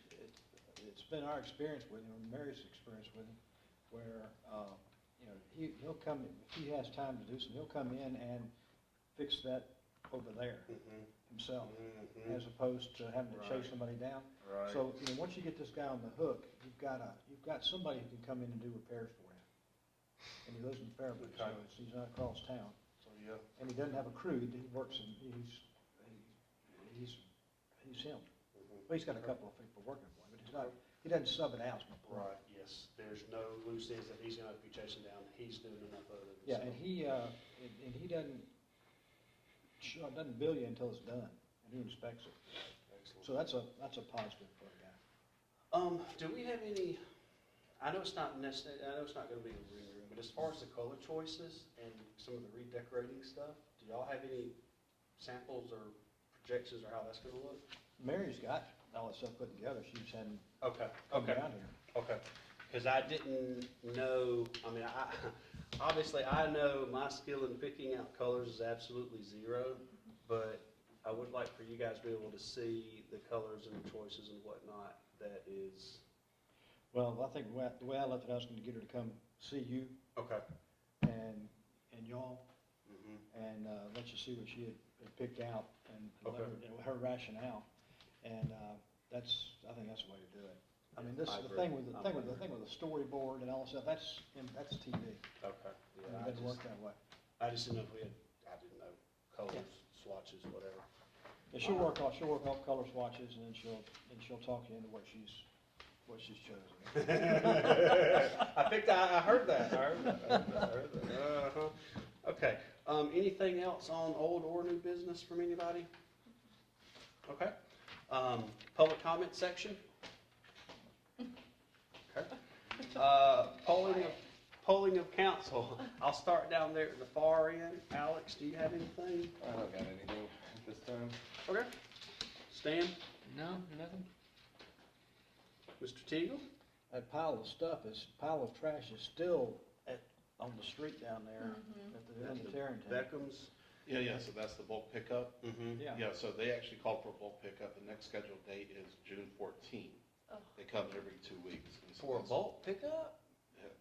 it's been our experience with him, or Mary's experience with him, where, you know, he'll come, if he has time to do something, he'll come in and fix that over there Mhm. himself, Mhm. as opposed to having to chase Right. somebody down. Right. So, you know, once you get this guy on the hook, you've got somebody who can come in and do repairs for him. And he lives in Fairbanks, so Okay. he's not across town. So, yeah. And he doesn't have a crew, he works in, he's him. Mhm. Well, he's got a couple of people working for him, but he's not, he doesn't sub it out, is my point. Right, yes, there's no loose ends that he's gonna be chasing down, he's doing enough of it. Yeah, and he doesn't bill you until it's done, and he inspects it. Excellent. So that's a positive for a guy. Do we have any, I know it's not necessarily, I know it's not gonna be a rendering, but as far as the color choices and some of the redecorating stuff, do y'all have any samples or projections or how that's gonna look? Mary's got all that stuff put together, she just hadn't Okay, come okay. down here. Okay, because I didn't know, I mean, obviously, I know my skill in picking out colors is absolutely zero, but I would like for you guys to be able to see the colors and the choices and whatnot that is, Well, I think the way I left it, I was gonna get her to come see you okay. and y'all, Mhm. and let you see what she had picked out, and let her, Okay. you know, her rationale. And I think that's the way to do it. I mean, this I is the agree. thing with the storyboard and all that stuff, that's TV. Okay. And Yeah, it doesn't work that way. I just didn't know if we had, I didn't know, colors, swatches, whatever. Yeah, she'll work off color swatches, and then she'll talk you into what she's chosen. I heard that. Uh-huh. Okay, anything else on old or new business from anybody? Okay, public comment section? Okay. Polling of council. I'll start down there at the far end. Alex, do you have anything? I don't got anything at this time. Okay. Stan? No, nothing? Mr. Teagle? That pile of trash is still on the street down there at the end of Tarrentine. Beckham's? Yeah, so that's the bulk pickup. Mm-hmm. Yeah. So they actually called for a bulk pickup. The next scheduled date is June 14th. Oh. They come every 2 weeks. And so For a that's- bulk pickup?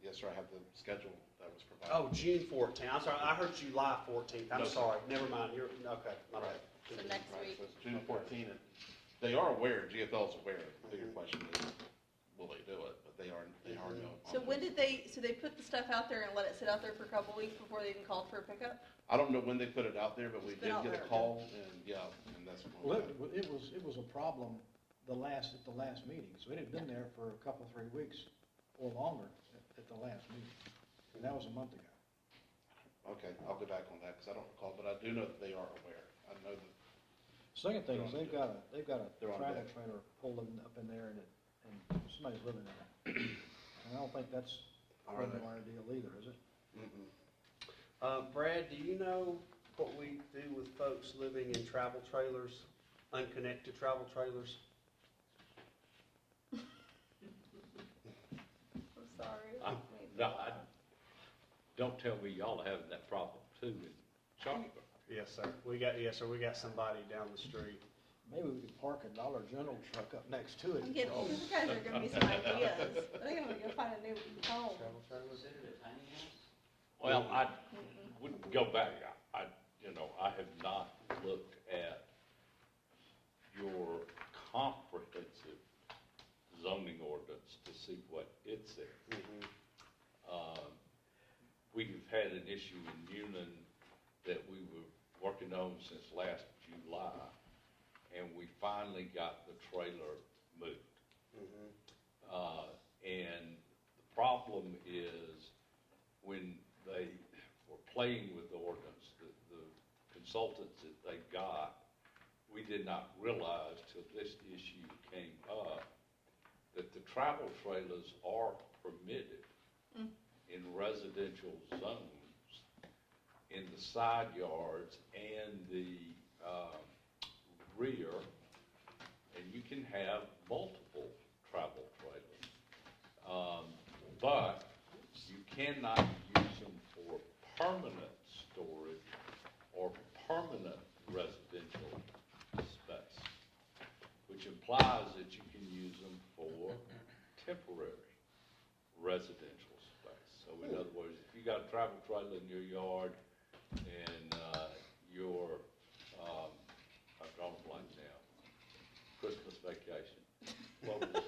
Yes, sir, I have the schedule that was provided. Oh, June 14th. I'm sorry, I heard July 14th. I'm No, sir. sorry. Never mind. You're, okay, my bad. So next Right, week. so it's June 14th, and they are aware, GFL's aware. The bigger question is, will they do it? But they are known. So when did they put the stuff out there and let it sit out there for a couple weeks before they even called for a pickup? I don't know when they put it out there, but we It's did been out get a there. call, and yeah, and that's Well, when. it was a problem at the last meeting, so it had been there for a couple, 3 weeks or longer at the last meeting. And that was a month ago. Okay, I'll go back on that, because I don't recall, but I do know that they are aware. I know that, Second thing is they've got a They're on tractor deck. trailer pulling up in there, and somebody's living in it. And I don't think that's a Are they? wire deal either, is it? Mm-mm. Brad, do you know what we do with folks living in travel trailers, unconnected travel trailers? I'm sorry. Don't tell me y'all are having that problem too in Sharpsburg. Yes, sir. We got somebody down the street. Maybe we could park a Dollar General truck up next to it. I'm getting, these guys are giving me some ideas. I think I'm gonna go find a new home. Travel trailers? Consider it a tiny house? Well, I would go back, I have not looked at your comprehensive zoning ordinance to see what it says. Mhm. We've had an issue in Union that we were working on since last July, and we finally got the trailer moved. Mhm. And the problem is when they were playing with the ordinance, the consultants that they got, we did not realize till this issue came up that the travel trailers are permitted in residential zones, in the side yards and the rear, and you can have multiple travel trailers. But you cannot use them for permanent storage or permanent residential space, which implies that you can use them for temporary residential space. you got a travel trailer in your yard and, I've drawn a blank now, Christmas vacation. What was it?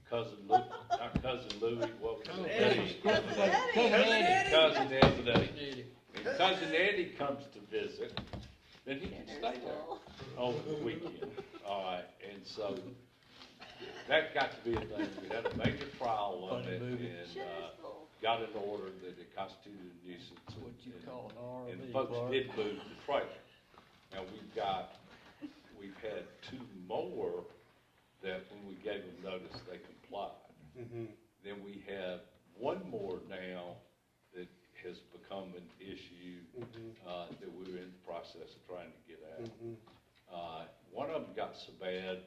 Cousin Louis, not Cousin Louis, what was Oh, it? Eddie. Cousin Eddie. Cousin Eddie. Eddie. And Cousin Eddie comes to visit, then he can stay there Dinner's over the weekend. All right, and so that got to be a thing. We had a major trial on it and full. got an order that it constituted a nuisance. What you and- call an And RV, folks Clark. did move the trailer. Now, we've had two more that when we gave them notice, they complied. Mhm. Then we have one more now that has become an issue that we're in the process of trying to get out. One of them got so bad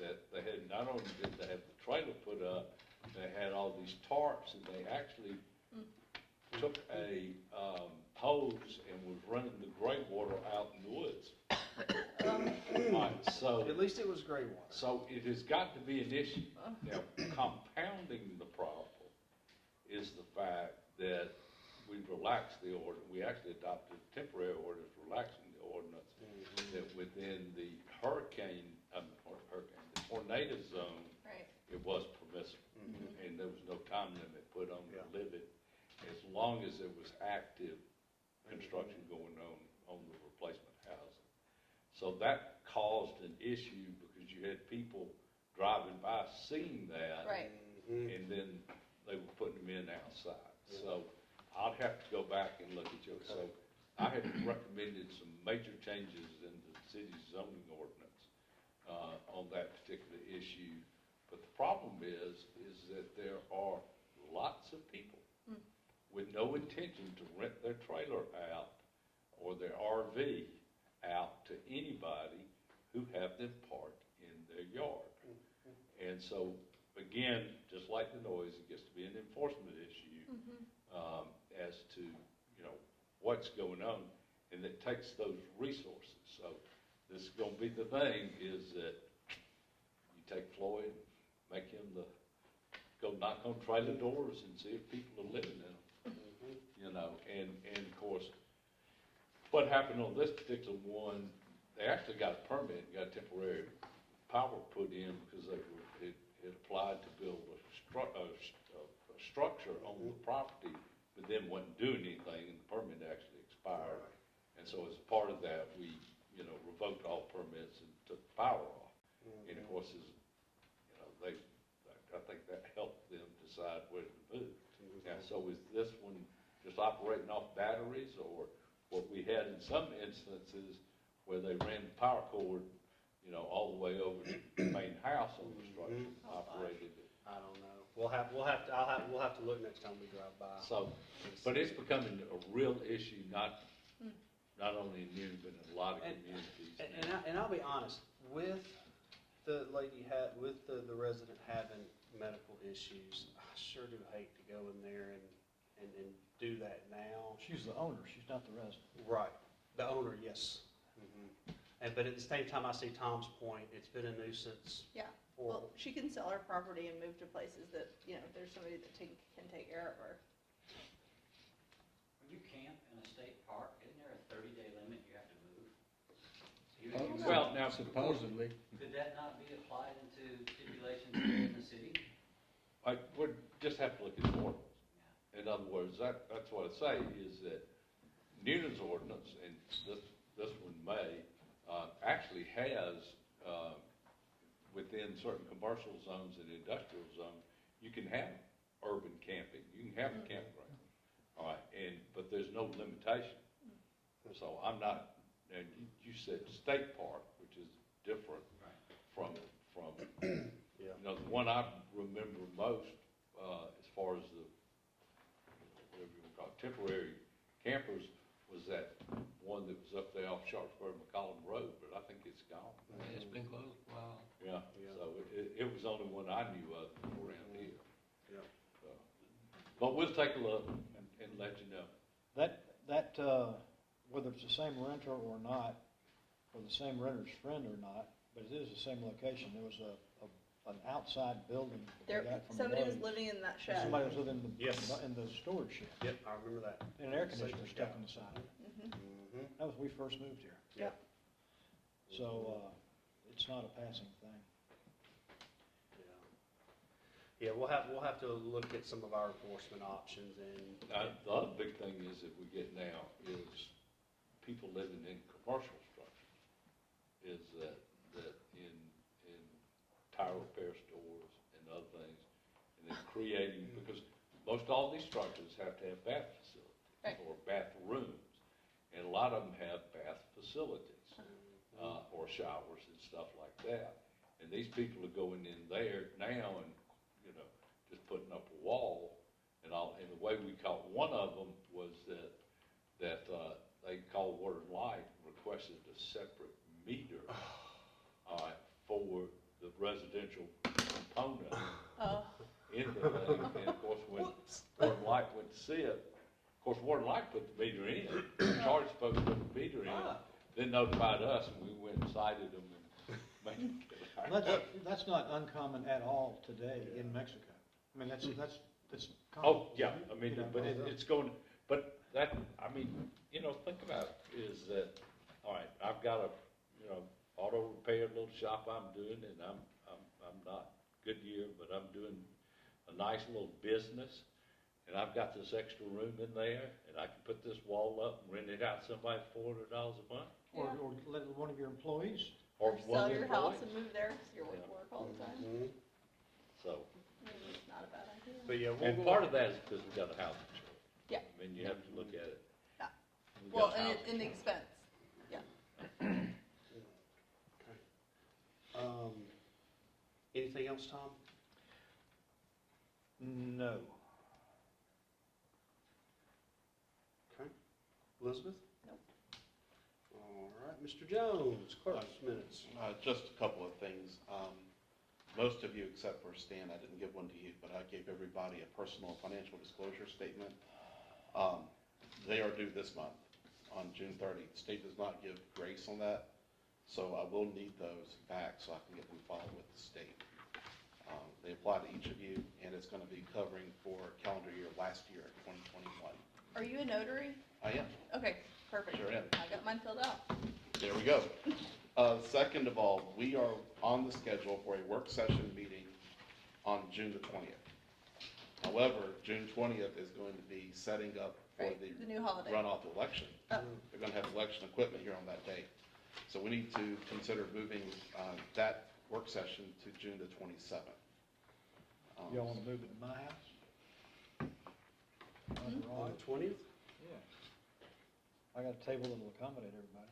that they had, not only did they have the trailer put up, they had all these tarps, and they actually took a hose and was running the gray water out in the woods. Right, so. At least it was gray water. So it has got to be an issue. Now, compounding the problem is the fact that we relaxed the order, we actually adopted a temporary ordinance relaxing the ordinance that within the the tornado zone, Right. it was permissible. And there was no time limit put on Yeah. the limit, as long as there was active construction going on the replacement housing. So that caused an issue because you had people driving by seeing that. Right. And then they were putting them in outside. So I'd have to go back and look at you. So I had recommended some major changes in the city's zoning ordinance on that particular issue. But the problem is that there are lots of people with no intention to rent their trailer out or their RV out to anybody who have them parked in their yard. And so, again, just like the noise, it gets to be an enforcement issue as to, you know, what's going on, and it takes those resources. So this is going to be the thing, is that you take Floyd, make him go knock on trailer doors and see if people are living in them. You know, and of course, what happened on this particular one, they actually got a permit and got temporary power put in because it applied to build a structure on the property, but then wasn't doing anything, and the permit actually expired. And so as a part of that, we, you know, revoked all permits and took the power off. And of course, I think that helped them decide where to move. Now, so is this one just operating off batteries, or what we had in some instances where they ran the power cord, you know, all the way over to the main house on the structure, operated it? I don't know. We'll have to look next time we drive by. So, but it's becoming a real issue, not only in Newton, but in a lot of communities. And I'll be honest, with the lady with the resident having medical issues, I sure do hate to go in there and do that now. She's the owner, she's not the resident. Right, the owner, yes. But at the same time, I see Tom's point, it's been a nuisance. Yeah. Well, she can sell her property and move to places that, you know, there's somebody that can take care of her. When you camp in a state park, isn't there a 30-day limit you have to move? Even if you- Well, now, Supposedly. Could that not be applied into stipulations in the city? I would just have to look at the ordinance. In other words, that's what I say, is that Newton's ordinance, and this one may, actually has, within certain commercial zones and industrial zones, you can have urban camping, you can have a campground. All right, but there's no limitation. So I'm not, and you said state park, which is different from, Yeah. you know, the one I remember most, as far as the, whatever you want to call it, temporary campers, was that one that was up there off Sharpsburg, McCollum Road, but I think it's gone. It's been closed for a while. Yeah, so it was the only one I knew of around here. Yeah. So, but we'll take a look and let you know. That, whether it's the same renter or not, or the same renter's friend or not, but it is the same location. There was a an outside building that they There, got from somebody was Lowe's. living in that And shed. somebody was living Yes. in the storage shed, Yep, I remember that. and an air conditioner stuck on the side. Mhm. Mm-hmm, That was when we first moved here. yep. So, it's not a passing thing. Yeah. Yeah, we'll have to look at some of our enforcement options and. The other big thing is that we get now is people living in commercial structures. Is that in tire repair stores and other things, and they're creating, because most all these structures have to have bath facilities Right. or bathrooms, and a lot of them have bath facilities or showers and stuff like that. And these people are going in there now and, you know, just putting up a wall and all. And the way we caught one of them was that they called Water and Light, requested a separate meter for the residential component Oh, in the thing. And of course, when Water and Light went to see it, of course, Water and Light put the meter in, charged folks to put the meter in, then notified us, and we went and cited them and made them get it out. That's not uncommon at all today in Mexico. I mean, that's common. Oh, yeah, I mean, You know, but it's going, but that, I mean, you know, think about it, is that, all right, I've got a, you know, auto repair little shop I'm doing, and I'm not Goodyear, but I'm doing a nice little business, and I've got this extra room in there, and I can put this wall up and rent it out to somebody for $400 a month. Or let one of your employees. Or or one sell of the your house employees. and move there because you're away from work all the time. Mhm. So, Maybe it's not a bad idea. But yeah, we'll and go part on. of that is because we got a house insurance. Yeah. I mean, you have to look at it. Yeah. We Well, got and house it, and the insurance. expense. Yeah. Okay. Anything else, Tom? No. Okay. Elizabeth? Nope. All right, Mr. Jones, clerk's minutes. Just a couple of things. Most of you, except for Stan, I didn't give one to you, but I gave everybody a personal financial disclosure statement. They are due this month on June 30th. The state does not give grace on that, so I will need those back so I can get them filed with the state. They apply to each of you, and it's going to be covering for calendar year last year, 2021. Are you a notary? I am. Okay, perfect. Sure am. I got mine filled out. There we go. Second of all, we are on the schedule for a work session meeting on June the 20th. However, June 20th is going to be setting up for Right, the new holiday. runoff election. Oh. They're going to have election equipment here on that day. So we need to consider moving that work session to June the 27th. Y'all want to move it to my house? Nothing wrong On the with it. 20th? Yeah. I got a table that'll accommodate everybody.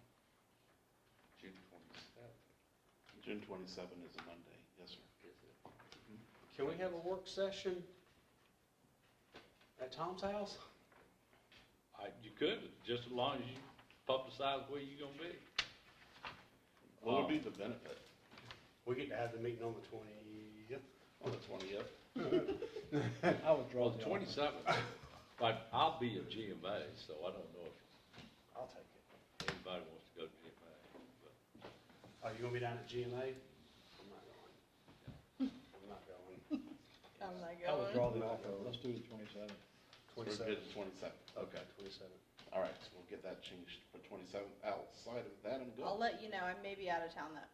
June 27th. June 27 is a Monday. Yes, sir. Is it? Can we have a work session at Tom's house? You could, just as long as you publicize where you're gonna be. What would be the benefit We get to have the meeting on the 20th. on the 20th? I would draw Well, the the 27th, but I'll be at GMA, so I don't know if I'll take it. anybody wants to go to GMA. But Are you gonna be down at GMA? I'm not going. I'm not going. I'm not I would draw going. the offer. Let's do the 27th. We're good to 27th. Okay, 27. All right, so we'll get that changed for 27th. Outside of that, I'm good. I'll let you know. I may be out of town that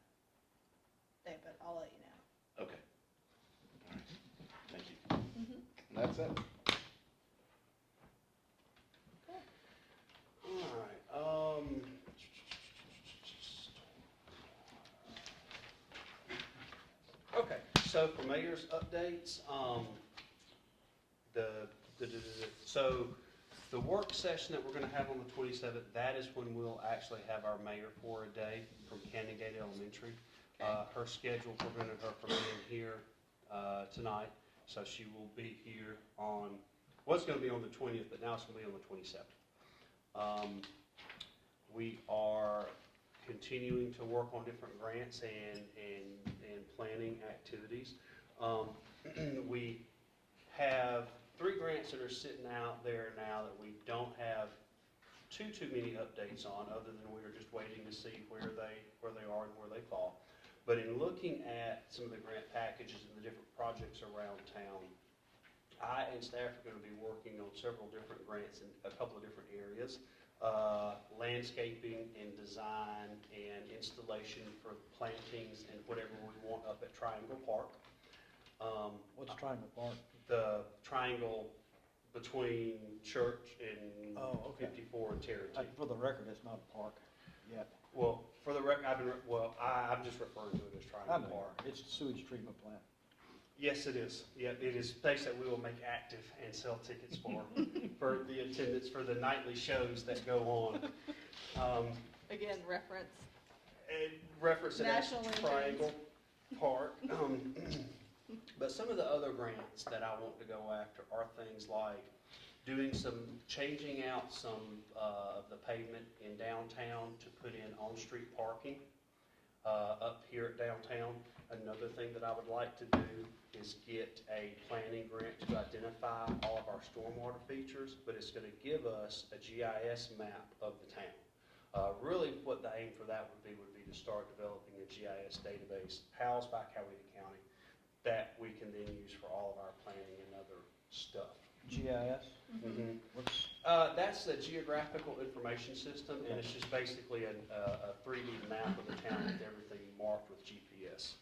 day, but I'll let you know. Okay. All right. Thank you. Mhm. And that's it. All right, okay, so for mayor's updates, so the work session that we're gonna have on the 27th, that is when we'll actually have our mayor for a day from Canyon Gate Elementary. Her schedule prevented her from being here tonight, so she will be here on, was gonna be on the 20th, but now it's gonna be on the 27th. We are continuing to work on different grants and planning activities. We have 3 grants that are sitting out there now that we don't have too many updates on, other than we are just waiting to see where they are and where they fall. But in looking at some of the grant packages and the different projects around town, I and staff are going to be working on several different grants in a couple of different areas. Landscaping and design and installation for plantings and whatever we want up at Triangle Park. What's Triangle Park? The triangle between Church and Oh, okay. 54 and Tarrentine. For the record, it's not a park yet. Well, for the record, I'm just referring to it as I Triangle know, Park. it's a sewage treatment plant. Yes, it is. Yeah, it is a place that we will make active and sell tickets for, for the attendance for the nightly shows that go on. Again, reference. And reference it as National Triangle Park. But some of the other grants that I want to go after are things like changing out some of the pavement in downtown to put in on-street parking up here at downtown. Another thing that I would like to do is get a planning grant to identify all of our stormwater features, but it's going to give us a GIS map of the town. Really what the aim for that would be to start developing a GIS database housed by Coweta County that we can then use for all of our planning and other stuff. GIS? Mm-hmm. What's, That's a geographical information system, and it's just basically a 3D map of the town with everything marked with GPS.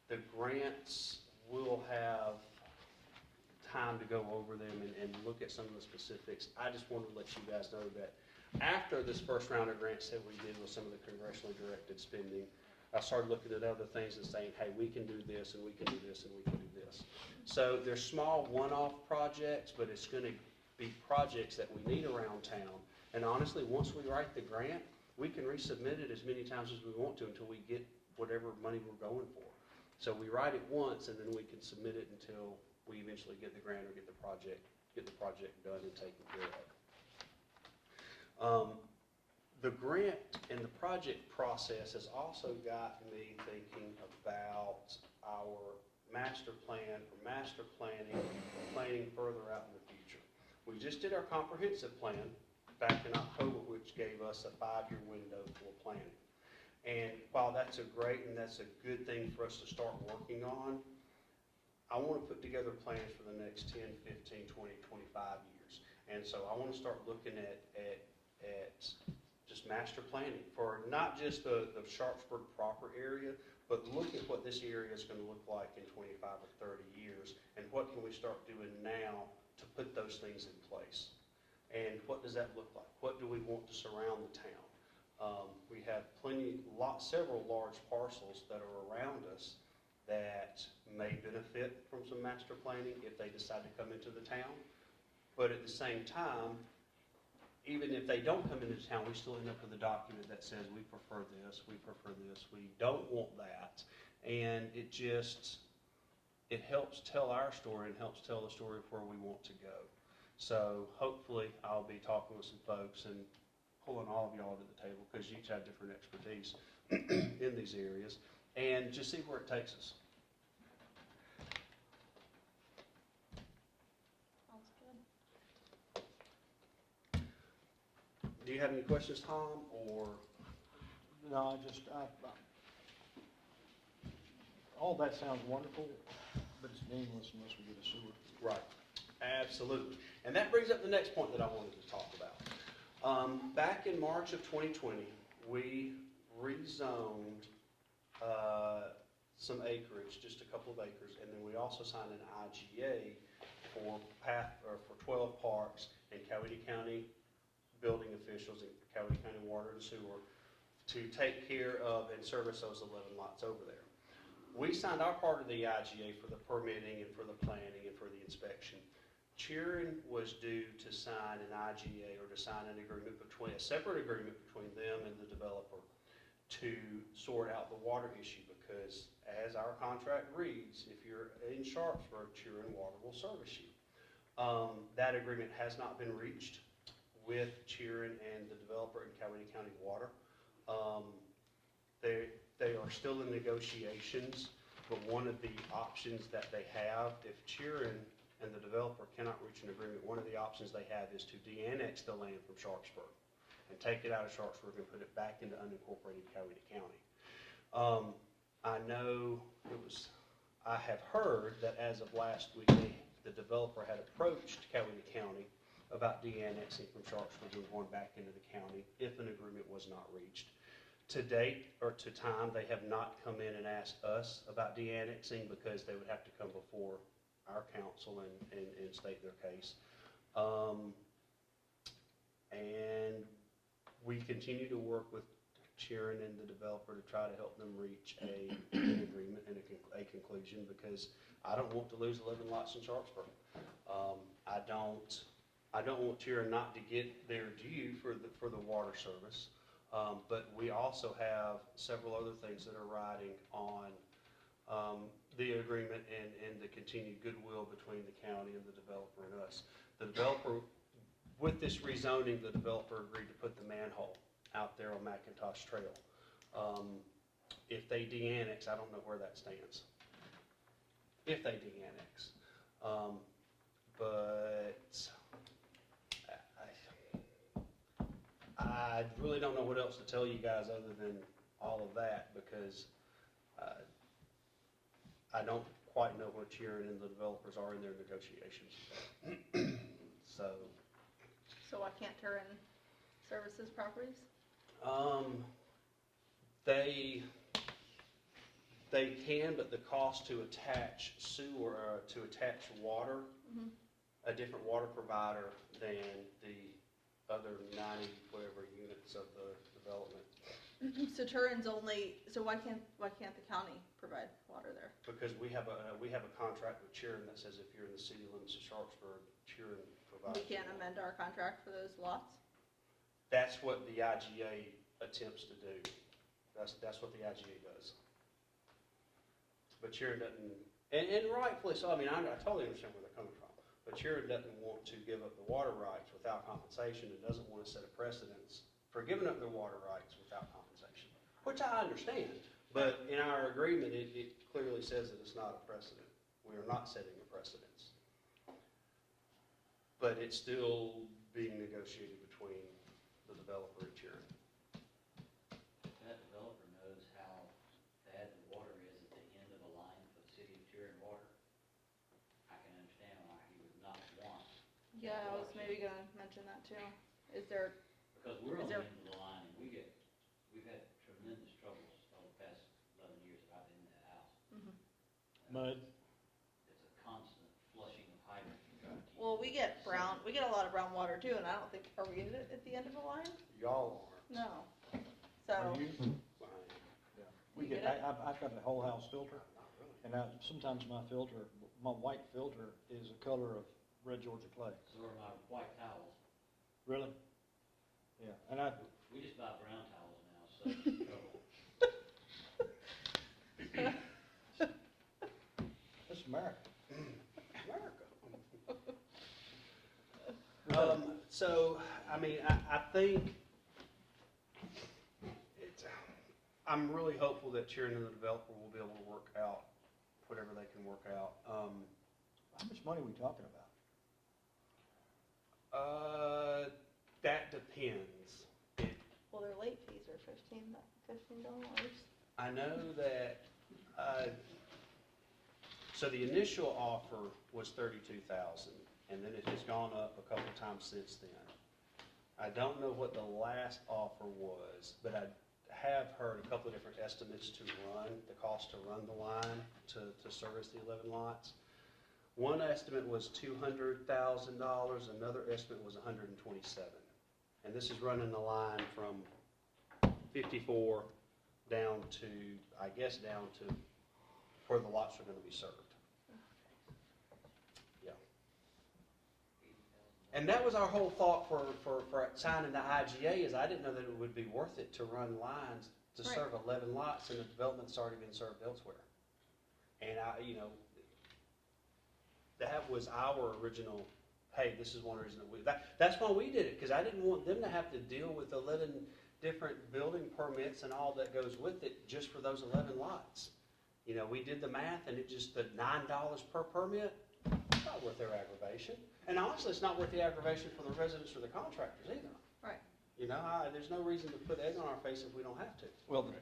The grants will have time to go over them and look at some of the specifics. I just wanted to let you guys know that after this first round of grants that we did with some of the congressionally directed spending, I started looking at other things and saying, hey, we can do this, and we can do this, and we can do this. So they're small one-off projects, but it's going to be projects that we need around town. And honestly, once we write the grant, we can resubmit it as many times as we want to until we get whatever money we're going for. So we write it once, and then we can submit it until we eventually get the grant or get the project done and taken care of. The grant and the project process has also got me thinking about our master plan or master planning further out in the future. We just did our comprehensive plan back in October, which gave us a 5-year window for planning. And while that's a great and that's a good thing for us to start working on, I want to put together plans for the next 10, 15, 20, 25 years. And so I want to start looking at just master planning for not just the Sharpsburg proper area, but look at what this area is going to look like in 25 or 30 years, and what can we start doing now to put those things in place. And what does that look like? What do we want to surround the town? We have several large parcels that are around us that may benefit from some master planning if they decide to come into the town. But at the same time, even if they don't come into town, we still end up with a document that says we prefer this, we don't want that. And it helps tell our story and helps tell the story of where we want to go. So hopefully I'll be talking with some folks and pulling all of y'all to the table because you each have different expertise in these areas and just see where it takes us. Sounds good. Do you have any questions, Tom, or? no, all that sounds wonderful, but it's meaningless unless we get a sewer. Right, absolutely. And that brings up the next point that I wanted to talk about. Back in March of 2020, we rezoned some acreage, just a couple of acres, and then we also signed an IGA for 12 parks and Coweta County building officials and Coweta County Water and Sewer to take care of and service those 11 lots over there. We signed our part of the IGA for the permitting and for the planning and for the inspection. Cheering was due to sign an IGA or to sign a separate agreement between them and the developer to sort out the water issue because as our contract reads, if you're in Sharpsburg, Cheering Water will service you. That agreement has not been reached with Cheering and the developer in Coweta County Water. They are still in negotiations, but one of the options that they have, if Cheering and the developer cannot reach an agreement, one of the options they have is to de-annex the land from Sharpsburg and take it out of Sharpsburg and put it back into unincorporated Coweta County. I know I have heard that as of last week, the developer had approached Coweta County about de-annexing from Sharpsburg and going back into the county if an agreement was not reached. To date, or to time, they have not come in and asked us about de-annexing because they would have to come before our council and state their case. And we continue to work with Sharon and the developer to try to help them reach an agreement and a conclusion, because I don't want to lose 11 lots in Sharpsburg. I don't want Sharon not to get their due for the water service. But we also have several other things that are riding on the agreement and the continued goodwill between the county and the developer and us. The developer, with this rezoning, the developer agreed to put the manhole out there on McIntosh Trail. If they de-annex, I don't know where that stands. If they de-annex. But I really don't know what else to tell you guys other than all of that, because I don't quite know where Sharon and the developers are in their negotiations. So why can't Turin Services properties? They can, but the cost to attach sewer, to attach water, a different water provider than the other 90 whatever units of the development. So Turin's only, so why can't the county provide water there? Because we have a contract with Sharon that says if you're in the city limits of Sharpsburg, Sharon provides. We can't amend our contract for those lots? That's what the IGA attempts to do. That's what the IGA does. But Sharon doesn't, and rightfully so. I mean, I totally understand where they're coming from. But Sharon doesn't want to give up the water rights without compensation, and doesn't want to set a precedence for giving up their water rights without compensation, which I understand. But in our agreement, it clearly says that it's not a precedent. We are not setting a precedence. But it's still being negotiated between the developer and Sharon. If that developer knows how bad the water is at the end of a line for the city of Turin Water, I can understand why he would not want. Yeah, I was maybe gonna mention that too. Is there, Because we're on Is the there- end of the line, and we've had tremendous troubles over the past 11 years that I've been in that house. Mud. It's a constant flushing of hydrant. well, we get a lot of brown water too, and I don't think, are we at the end of a line? Y'all aren't. No. Are So, you? Fine. Yeah. We You get, get it? I've got a whole house filter, Not really. and sometimes my white filter is the color of red Georgia clay. So are my white towels. Really? Yeah, and We just buy brown towels now, so it's trouble. it's America. America. So, I mean, I think I'm really hopeful that Sharon and the developer will be able to work out whatever they can work out. How much money are we talking about? That depends. well, their late fees are $15. I know that, so the initial offer was $32,000, and then it has gone up a couple times since then. I don't know what the last offer was, but I have heard a couple of different estimates to run, the cost to run the line to service the 11 lots. One estimate was $200,000, another estimate was $127,000. And this is running the line from 54 down to, I guess, down to where the lots are going to be served. Yeah. And that was our whole thought for signing the IGA, is I didn't know that it would be worth it to run lines to Right. serve 11 lots, and the development's already been served elsewhere. And that was our original, hey, this is one reason that's why we did it, because I didn't want them to have to deal with 11 different building permits and all that goes with it just for those 11 lots. We did the math, and it just, the $9 per permit, it's not worth their aggravation. And honestly, it's not worth the aggravation for the residents or the contractors either. Right. There's no reason to put egg on our face if we don't have to. Well,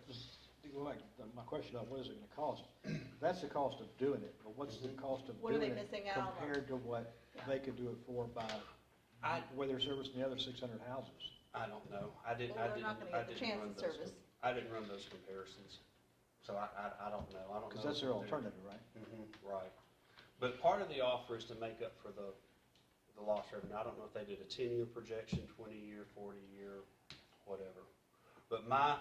Well, my question on what is it gonna cost? That's the cost of doing it, but what's the cost of What are doing they it missing out on? compared to what they could do it for by, where they're servicing the other 600 houses? I don't know. I didn't, Well, I they're didn't, not gonna I get the didn't chance run to those. service. I didn't run those comparisons. So I don't know. I don't know. Because that's their what they're- alternative, right? Right. But part of the offer is to make up for the lost revenue. I don't know if they did a 10-year projection, 20-year, 40-year, whatever. But my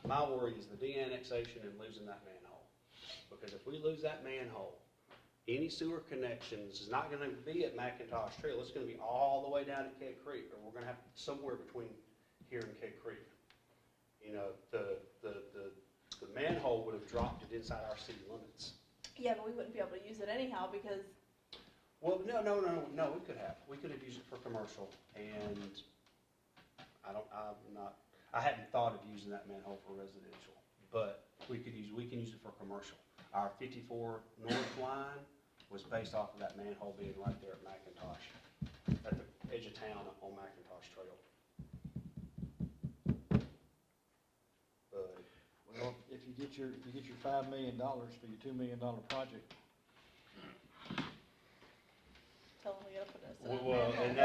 worry is the de-annexation and losing that manhole. Because if we lose that manhole, any sewer connections is not gonna be at McIntosh Trail. It's gonna be all the way down at Keg Creek, or we're gonna have somewhere between here and Keg Creek. You know, the manhole would have dropped it inside our city limits. Yeah, but we wouldn't be able to use it anyhow because, Well, no, we could have. We could have used it for commercial, and I hadn't thought of using that manhole for residential, but we can use it for commercial. Our 54 North line was based off of that manhole being right there at McIntosh, at the edge of town on McIntosh Trail. But, Well, if you get your $5 million for your $2 million project, tell them we gotta put us in a well, manhole. and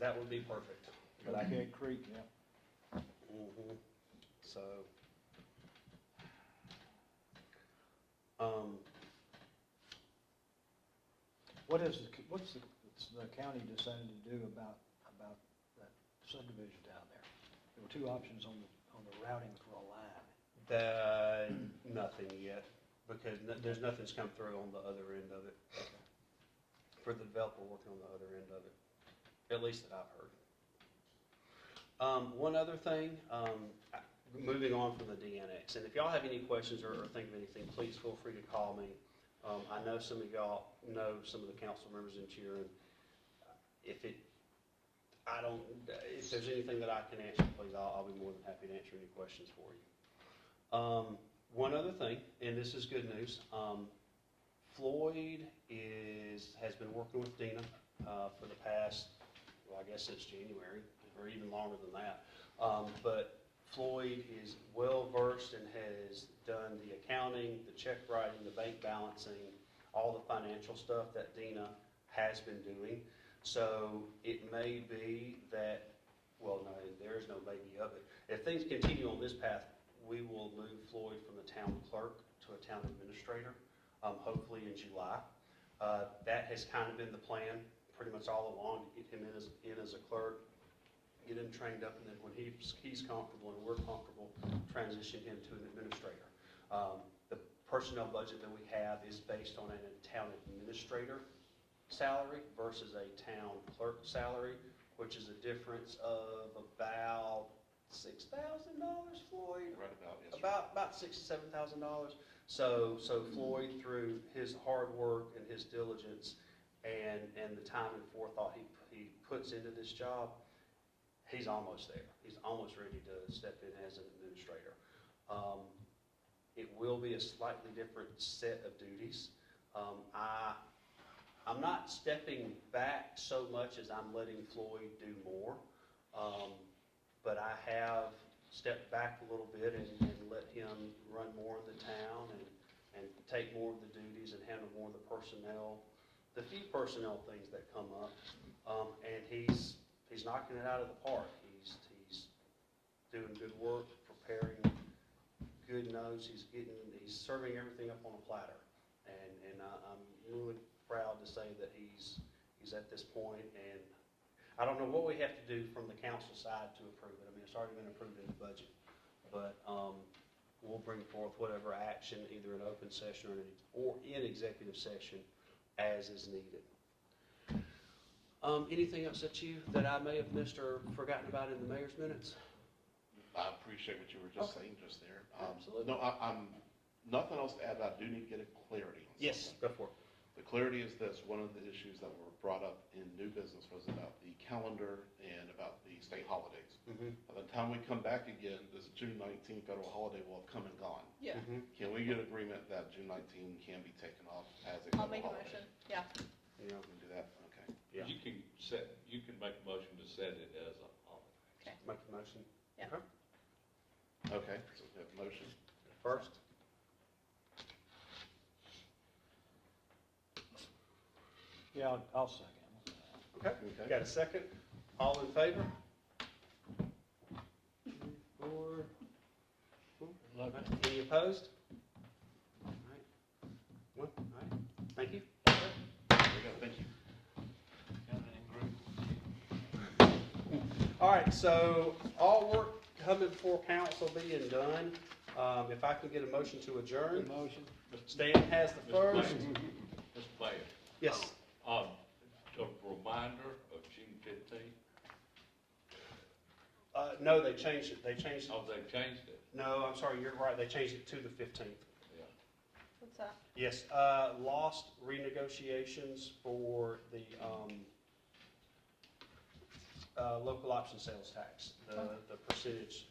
that would be perfect. But I Keg Creek, yeah. So, What's the county decided to do about that subdivision down there? There were two options on the routing for a line. nothing yet, because there's nothing's come through on the other end of it. For the developer working on the other end of it, at least that I've heard. One other thing, moving on from the de-annex, and if y'all have any questions or think of anything, please feel free to call me. I know some of y'all know some of the council members in Turin. If there's anything that I can answer, please, I'll be more than happy to answer any questions for you. One other thing, and this is good news, Floyd has been working with Dina for the past, well, I guess since January, or even longer than that. But Floyd is well-versed and has done the accounting, the check writing, the bank balancing, all the financial stuff that Dina has been doing. So it may be that, well, no, there is no maybe of it. If things continue on this path, we will move Floyd from the town clerk to a town administrator, hopefully in July. That has kind of been the plan pretty much all along, to get him in as a clerk, get him trained up, and then when he's comfortable and we're comfortable, transition him to an administrator. The personnel budget that we have is based on a town administrator salary versus a town clerk salary, which is a difference of about $6,000, Floyd? Right about, yes, sir. About $6,000 to $7,000. So Floyd, through his hard work and his diligence and the time and forethought he puts into this job, he's almost there. He's almost ready to step in as an administrator. It will be a slightly different set of duties. I'm not stepping back so much as I'm letting Floyd do more. But I have stepped back a little bit and let him run more of the town and take more of the duties and handle more of the personnel, the few personnel things that come up. And he's knocking it out of the park. He's doing good work, preparing good notes. He's serving everything up on a platter. And I'm really proud to say that he's at this point. And I don't know what we have to do from the council side to approve it. I mean, it's already been approved in the budget. But we'll bring forth whatever action, either in open session or in executive session, as is needed. Anything else that I may have missed or forgotten about in the mayor's minutes? I appreciate what you were just saying just there. Absolutely. No, I'm nothing else to add, but I do need to get a clarity on Yes, something. go for it. The clarity is this: one of the issues that were brought up in new business was about the calendar and about the state holidays. By the time we come back again, this June 19th federal holiday will have come and gone. Yeah, Can we get agreement that June 19 can be taken off as a I'll federal make a holiday? motion, yeah. Yeah. We can do that? Okay. Yeah. You can make a motion to set it as a holiday. Okay. Make the motion. Yeah. Okay. Okay, so we have a first? Yeah, I'll second. Okay, got a second? All in favor? 4. Any opposed? All right. Well, all right, thank you. There you go, thank you. All right, so all work coming before council being done, if I can get a motion to adjourn. Motion. Stan has the first. Mr. Mayor, Yes. a reminder of June 15th. No, they changed it. They changed Oh, it. they changed it. No, I'm sorry, you're right. They changed it to the 15th. Yeah. What's that? Yes, lost renegotiations for the local option sales tax, the percentage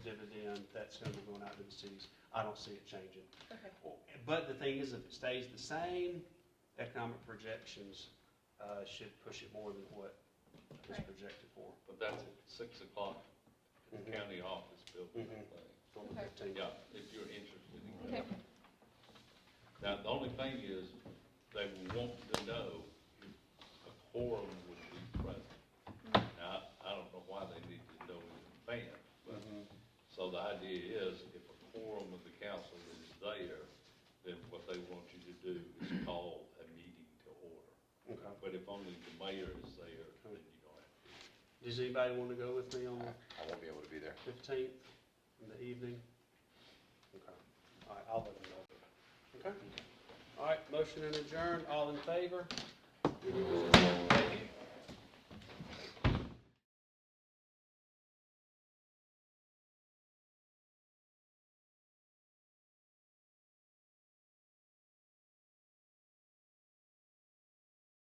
dividend that's going to be going out to the cities. I don't see it changing. Okay. But the thing is, if it stays the same, economic projections should push it more than what is Right. projected for. But that's at 6 o'clock in the Mhm. county office building. On the Okay. 15th. Yeah, if you're interested in Okay. that. Now, the only thing is, they will want to know if a quorum would be present. Now, I don't know why they need to know in advance, but, so the idea is, if a quorum of the council is there, then what they want you to do is call a meeting to order. Okay. But if only the mayor is there, then you don't have Does anybody want to go with me on the I won't be able to be there. 15th in the evening? Okay. All right, I'll let them know. Okay. All right, motion and adjourn. All in favor? Thank you.